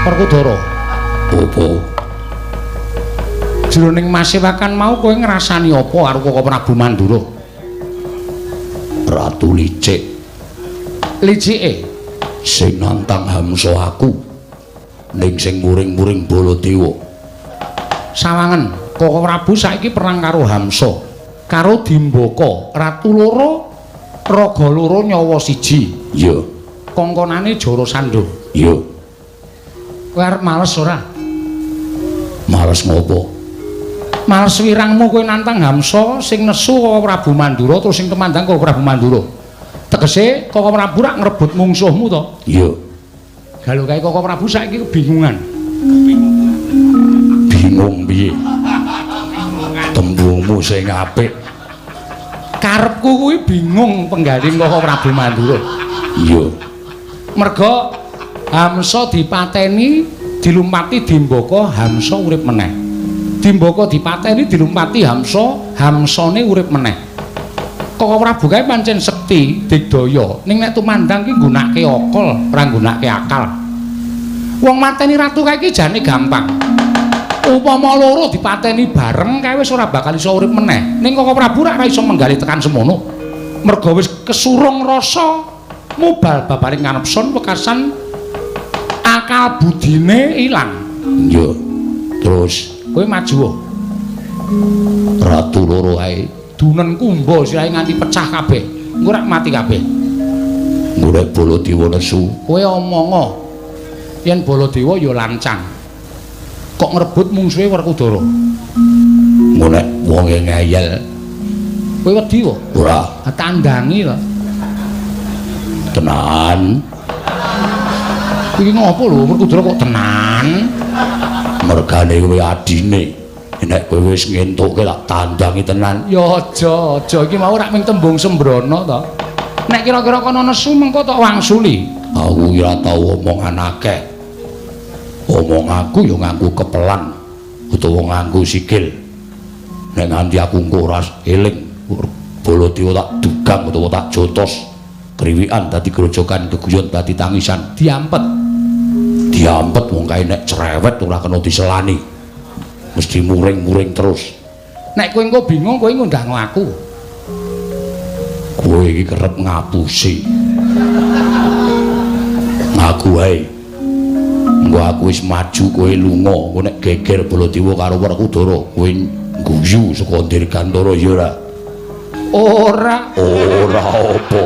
Werkudara. Apa? Jroning masewakan mau kowe ngrasani apa karo Koko Prabu Mandura? Ratu licik. Licike sing nantang Hamsa aku ning sing muring-muring Baladewa. Sawangen Koko Prabu saiki perang karo Hamsa, karo Dimbaka, ratu loro, raga loro nyawa siji. Iya. Kongkonane Jarasandha. Iya. Kowe arep males ora? Males ngopo? Males wirangmu kowe nantang Hamsa sing nesu Koko Prabu Mandura terus sing temandang Koko Prabu Mandura. Tegese Koko Prabu rak ngrebut mungsuhmu to? Iya. Galuh kae Koko Prabu saiki kebingungan. Bingung piye? Tembungmu sing apik. Karepku kuwi bingung penggaling Koko Prabu Mandura. Iya. Merga Hamsa dipateni dilumpati Dimbaka, Hamsa urip meneh. Dimbaka dipateni dilumpati Hamsa, Hamsane urip meneh. Koko Prabu kae pancen sekti digdaya, ning nek tumandang ki nggunakake akal, ora nggunakake akal. Wong mateni ratu kae iki jane gampang. Upama loro dipateni bareng kae wis ora bakal iso urip meneh. Ning Koko Prabu ora iso menggali tekan semono. Merga wis kesurung rasa mubal babaring nganepson wekasan akal budine ilang. Yo. Terus kowe maju. Ratu loro ae dunen kumba sirahe nganti pecah kabeh. Engko rak mati kabeh. Golek Baladewa nesu. Kowe omongo yen Baladewa ya lancang. Kok ngrebut mungsuhe Werkudara. Engko nek wonge ngeyel. Kowe wedi kok? Ora. Tandangi lho. Tenan. Iki ngopo lho Werkudara kok tenan? Mergane kowe adine. Nek kowe wis ngentuke tak tandangi tenan. Ya aja, iki mau rak ming tembung sembrono to. Nek kira-kira kono nesu mengko tok wangsuli. Aku ora tau omongan akeh. Omong aku ya nganggo kepelan utawa nganggo sikil. Nek nganti aku engko ora eling Baladewa tak dugang utawa tak jotos. Kriwikan dadi grojokan geguyon dadi tangisan diampet. Diampet wong kae nek cerewet ora kena diselani. Mesti muring-muring terus. Nek kowe engko bingung kowe ngundang aku. Kowe iki kerep ngapusi. Ngaku wae. Engko aku wis maju kowe lunga, engko nek geger Baladewa karo Werkudara, kowe guyu saka Dirgantara ya ora. Ora apa.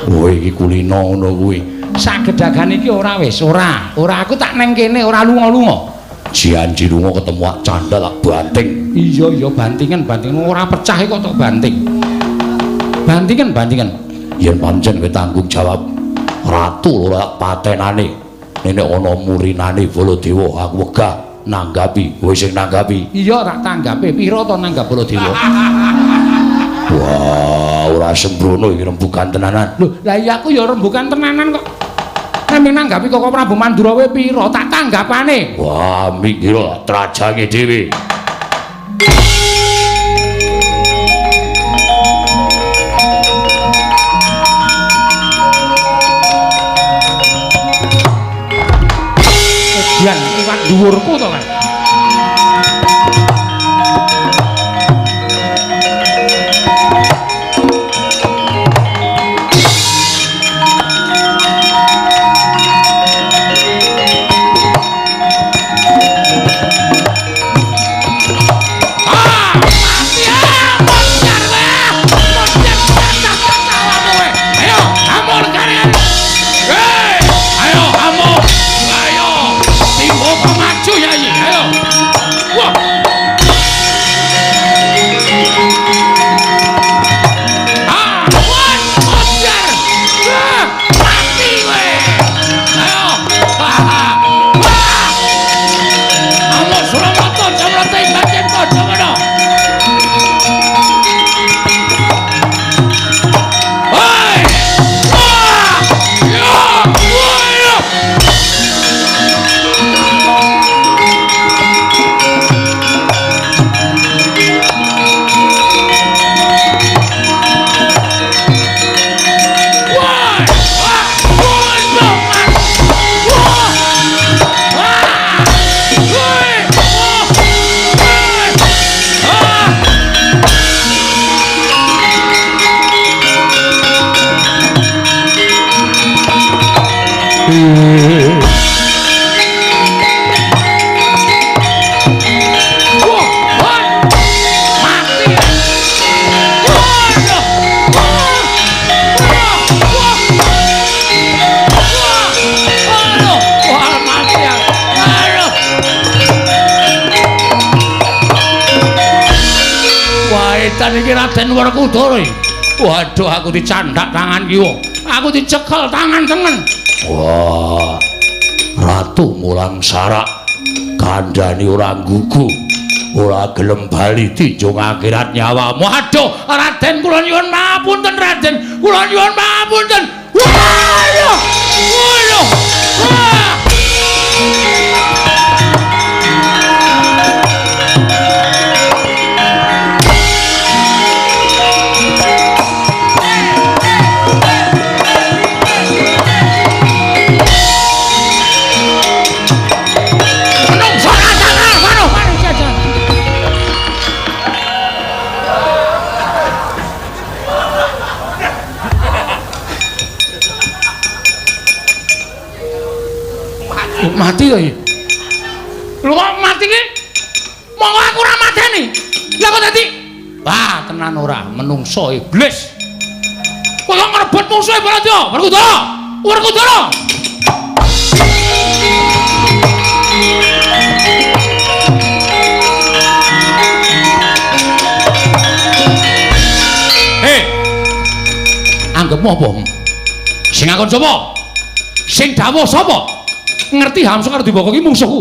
Kowe iki kulino ngono kuwi. Sak gedhagan iki ora wis, ora aku tak neng kene ora lunga-lunga. Janji lunga ketemu ak candha tak banting. Iya bantingan ora pecah kok tok banting. Bantingan. Yen pancen kowe tanggung jawab ratu ora patenane. Nek ana murinane Baladewa aku wegah nanggapi. Kowe sing nanggapi. Iya tak tanggapi. Pira to nanggap Baladewa? Wah, ora sembrono iki rembugan tenanan. Lho, lah iya aku ya rembugan tenanan kok. Nek nanggapi Koko Prabu Mandura wae pira tak tanggapane. Wah, mikir trajange dhewe. Edian iwak dhuwurku to kan. Iki Raden Werkudara. Waduh aku dicandhak tangan kiwa. Aku dicekel tangan tengen. Wah. Ratu mulang sarak. Kandhani ora nggugu. Ora gelem bali dijung akhirat nyawamu. Aduh, Raden kula nyuwun mapunten Raden. Kula nyuwun mapunten. Waduh. Waduh. No! Mati to iki. Lho kok mati ki? Monggo aku ora mateni. Lah kok dadi? Wah, tenan ora menungso iblis. Kok ngrebut musuhe Baladewa? Werkudara. Werkudara. Anggepmu apa? Sing ngakon sapa? Sing dawuh sapa? Ngerti Hamsa karo Dibaka iki mungsuhku.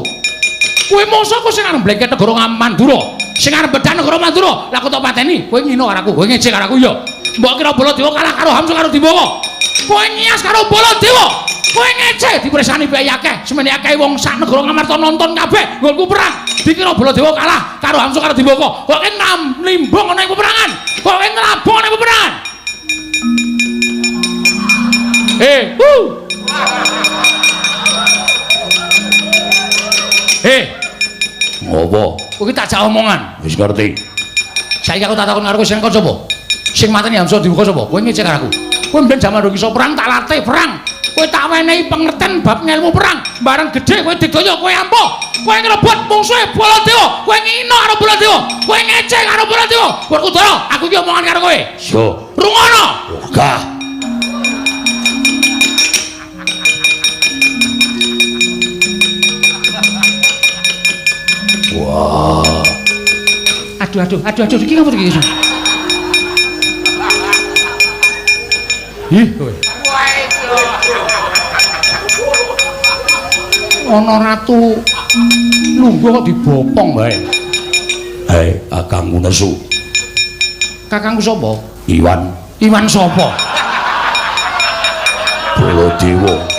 Kowe mungsuhku sing arep blengket negara Mandura, sing arep bedah negara Mandura. Lah kok tak pateni? Kowe ngino karo aku, kowe ngecek karo aku ya. Mbok kira Baladewa kalah karo Hamsa karo Dibaka. Kowe nyias karo Baladewa. Kowe ngecek dipresani bae akeh, semene akeh wong sak negara Ngamarta nonton kabeh nggonku perang. Dikira Baladewa kalah karo Hamsa karo Dibaka. Kok nimbung ana ing peperangan. Kok ngrabung ana ing peperangan. Ngopo? Kowe tak jak omongan. Wis ngerti. Saiki aku tak takon karo kowe sing kon sapa? Sing mateni Hamsa Dibaka sapa? Kowe ngecek karo aku. Kowe mben jaman durung iso perang tak latih perang. Kowe tak wenehi pengerten bab ngelmu perang. Bareng gedhe kowe digaya kowe ampuh. Kowe ngrebut mungsuhe Baladewa. Kowe ngino karo Baladewa. Kowe ngecek karo Baladewa. Werkudara, aku iki omongan karo kowe. Yo. Rungono. Gah. Wah. Aduh, iki ngopo iki? Ih, kowe. Ana ratu lungguh kok dibopong bae. Hei, Kakangku nesu. Kakangku sapa? Iwan. Iwan sapa? Baladewa.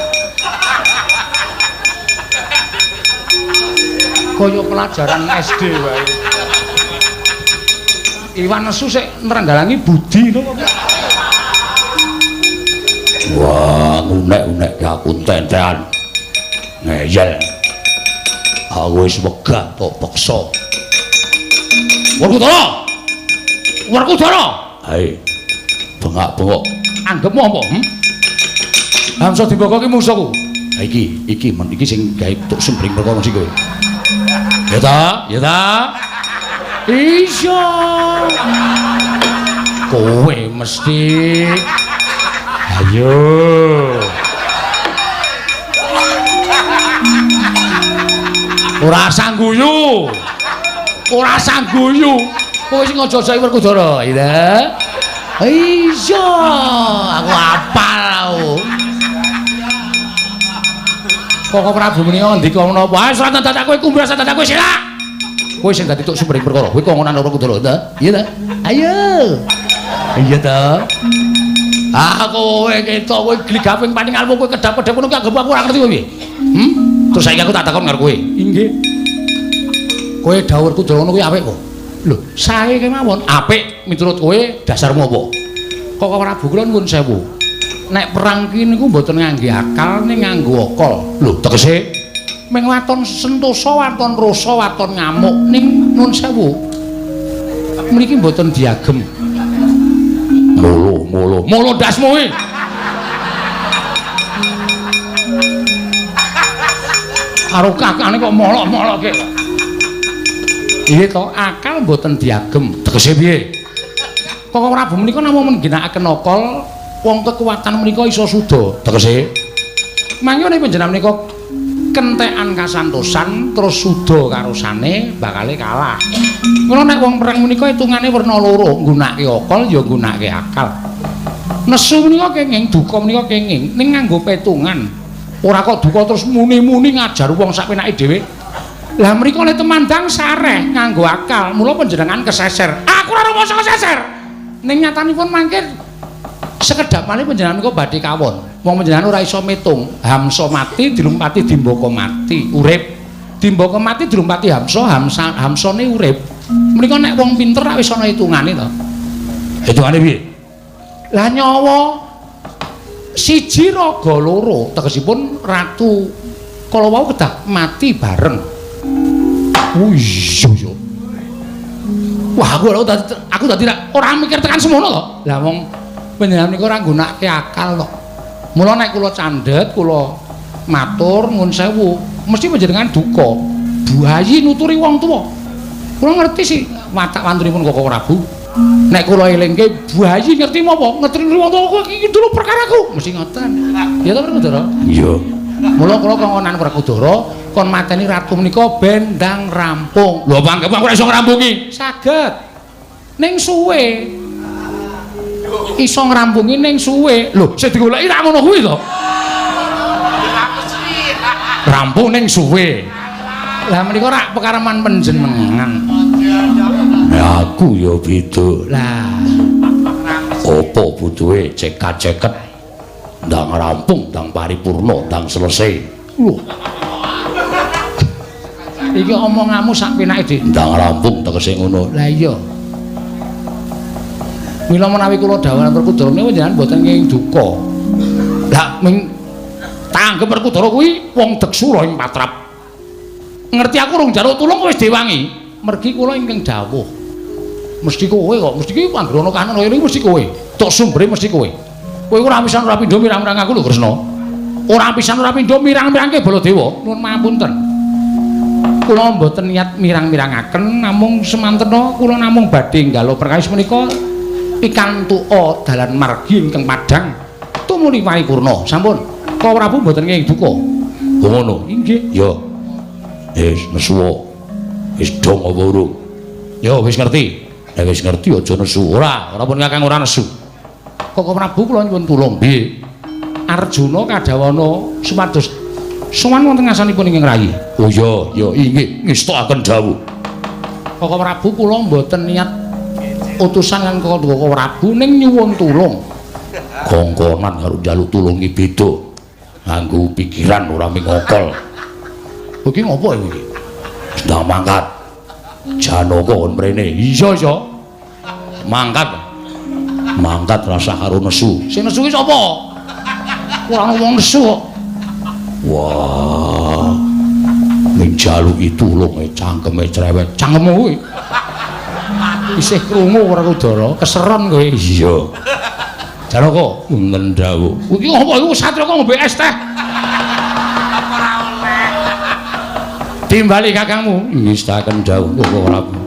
Kaya pelajaran SD wae. Iwan nesu sik nrenggalangi budi lho kok. Wah, unek-unek aku tentean. Ngeyel. Aku wis wegah tok peksa. Werkudara. Werkudara. Hai. Bengak-bengok. Anggepmu apa? Hamsa Dibaka ki musuhku. Ha iki sing gawe tok sembring perkara sing kowe. Ya ta? Ya ta? Iya. Kowe mesti. Ayo. Ora sangguyu. Ora sangguyu. Kowe sing aja saiki Werkudara, ya. Iya, aku apal aku. Kok Prabu menika ngendika menapa? Ayo seratan dadak kowe kumbras dadak kowe sila. Kowe sing dadi tuk sumring perkara. Kowe kongonan Werkudara, ta? Iya ta? Ayo. Iya ta? Kowe ketok kowe gligaping paning almu kowe kedap-kedap ngono ki anggap aku ora ngerti kowe piye. Terus saiki aku tak takon karo kowe. Inggih. Kowe dawuh Werkudara ngono kuwi apik kok. Lho, sae kemawon. Apik miturut kowe dasarmu apa? Kok Prabu kula nuwun sewu. Nek perang ki niku mboten ngangge akal ning nganggo akal. Lho, tegese ming waton sentosa, waton rasa, waton ngamuk ning nuwun sewu. Mriki mboten diagem. Molo dasmu kuwi. Karo kakane kok molok-molokke. Iya to, akal mboten diagem. Tegese piye? Kok Prabu menika namung ngginakaken akal, wong kekuatan menika iso suda. Tegese mangkene panjenengan menika kentekan kasantosan terus suda karosane bakale kalah. Ngono nek wong perang menika hitungane werna loro, nggunakake akal ya nggunakake akal. Nesu menika kenging, duka menika kenging, ning nganggo petungan. Ora kok duka terus muni-muni ngajar wong sapenake dhewe. Lah mriko le temandang sareh nganggo akal, mula panjenengan keseser. Aku ora rumangsa keseser. Ning nyatanipun mangke sekedap malih panjenengan menika badhe kawon. Wong panjenengan ora iso metung. Hamsa mati dilumpati Dimbaka mati, urip. Dimbaka mati dilumpati Hamsane urip. Mriko nek wong pinter rak wis ana hitungane to. Hitungane piye? Lah nyawa siji raga loro, tegesipun ratu kala wau kedah mati bareng. Oh iya. Wah, aku dadi ora mikir tekan semono to. Lah wong panjenengan niku ora nggunakake akal to. Mula nek kula candhet, kula matur nuwun sewu mesti panjenengan duka buayi nuturi wong tuwa kula ngerti sih watak wantunipun Koko Prabu nek kula elingke buayi ngerti apa ngerti wong tuwa iki dulu perkaraku mesti ngoten ya ta Werkudara iya mula kula kongonan Werkudara kon mateni ratu menika ben ndang rampung lho mangke kok ora iso ngrampungi saged ning suwe iso ngrampungi ning suwe lho sing digoleki ra ngono kuwi to rampung ning suwe lah menika rak pekareman panjenengan ya aku ya beda lah apa butuhe cekat-ceket ndang rampung ndang paripurna ndang selesai lho iki omonganmu sak penake ndang rampung tegese ngono lah iya mila menawi kula dawuh Werkudara menika jenengan boten nging duka lah ming tanggep Werkudara kuwi wong deksura ing patrap ngerti aku rung njaluk tulung wis diwangi mergi kula ingkang dawuh mesti kowe kok mesti iki anggrono kanan kaya iki mesti kowe tok sumbere mesti kowe ora pisan ora pindho mirang-mirang aku lho Kresna ora pisan ora pindho mirang-mirangke Baladewa nuwun pangapunten kula mboten niat mirang-mirangaken namung semantena kula namung badhe nggalo perkawis menika pikantuka dalan margi ingkang padhang tumuli paripurna sampun Koko Prabu mboten nging duka ngono inggih ya wis nesu wis dong apa urung ya wis ngerti nek wis ngerti aja nesu ora pun Kakang ora nesu Koko Prabu kula nyuwun tulung nggih Arjuna Kadawana supados sowan wonten ngasanipun ing rayi oh ya inggih ngestokaken dawuh Koko Prabu kula mboten niat utusan kan Koko Prabu ning nyuwun tulung kongkonan karo njaluk tulung iki beda nganggo pikiran ora mingokol iki ngopo iki sedang mangkat Janaka kon mrene iya mangkat rasa karo nesu sing nesu ki sapa ora ngomong nesu kok wah ning jaluki tulung cangkeme cerewet cangkemmu kuwi isih krungu Werkudara keseron kowe iya Janaka wonten dawuh iki ngopo iku satria kok ngombe es teh timbali kakangmu ngestaken dawuh Koko Prabu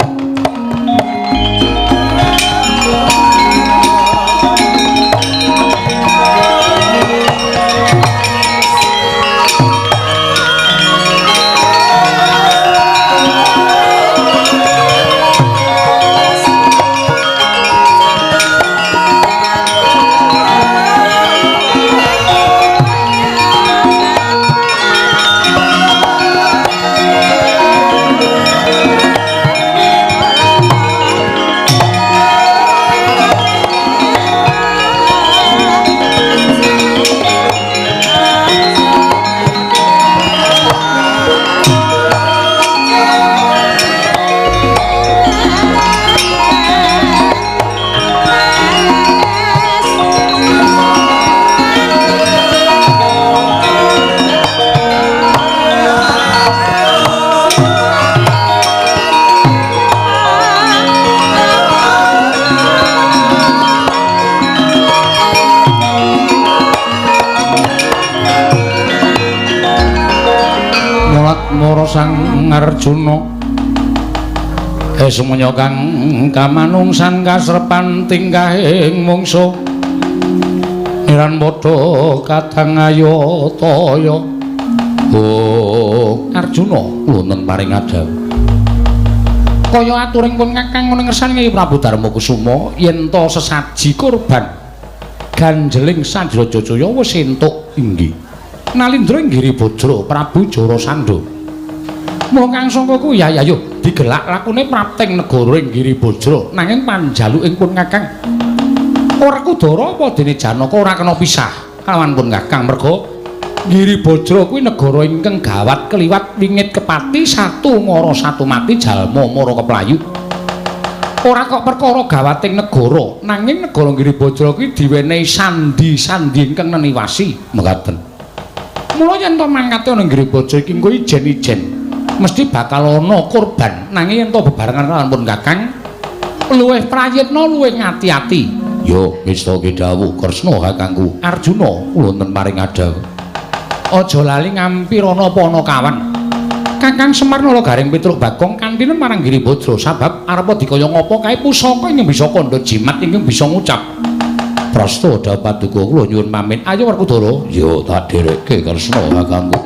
Sang Arjuna semuanya kang kamanungsan kasrepan tingkahing mungsuh iran padha kadang ayo toya Arjuna wonten paring adhawu kaya aturing pun Kakang ngersani Prabu Darmakusuma yen to sesaji kurban ganjeling Sandrajaya wis entuk inggih Nalindra Inggiri Bajra Prabu Jarasandha mung kang sangka ku ya yo digelak lakune prapting negara Inggiri Bajra nanging panjaluking pun Kakang Werkudara apa dene Janaka ora kena pisah kalawan pun Kakang merga Inggiri Bajra kuwi negara ingkang gawat kliwat wingit kepati satu ngara satu mati jalma mara keplayu ora kok perkara gawating negara nanging negara Inggiri Bajra kuwi diwenehi sandi-sandi ingkang neniwasi mekaten mula yen to mangkate ana Inggiri Bajra iki engko ijen-ijen mesti bakal ana korban nanging yen to bebarengan kalian pun Kakang luwih prayitna luwih ngati-ati yo wis to dawuh Kresna kakangku Arjuna wonten paring adhawu aja lali ngampirana apa ana kawan. Kakang Semar nala garing Pitruk Bagong kantinen marang Giribadra sabab arepa dikaya ngapa kae pusaka ing bisa kandha jimat ing bisa ngucap. Prasta dawuh paduka kula nyuwun pamit. Ayo Werkudara, ya tak dherekke Kresna kakangku.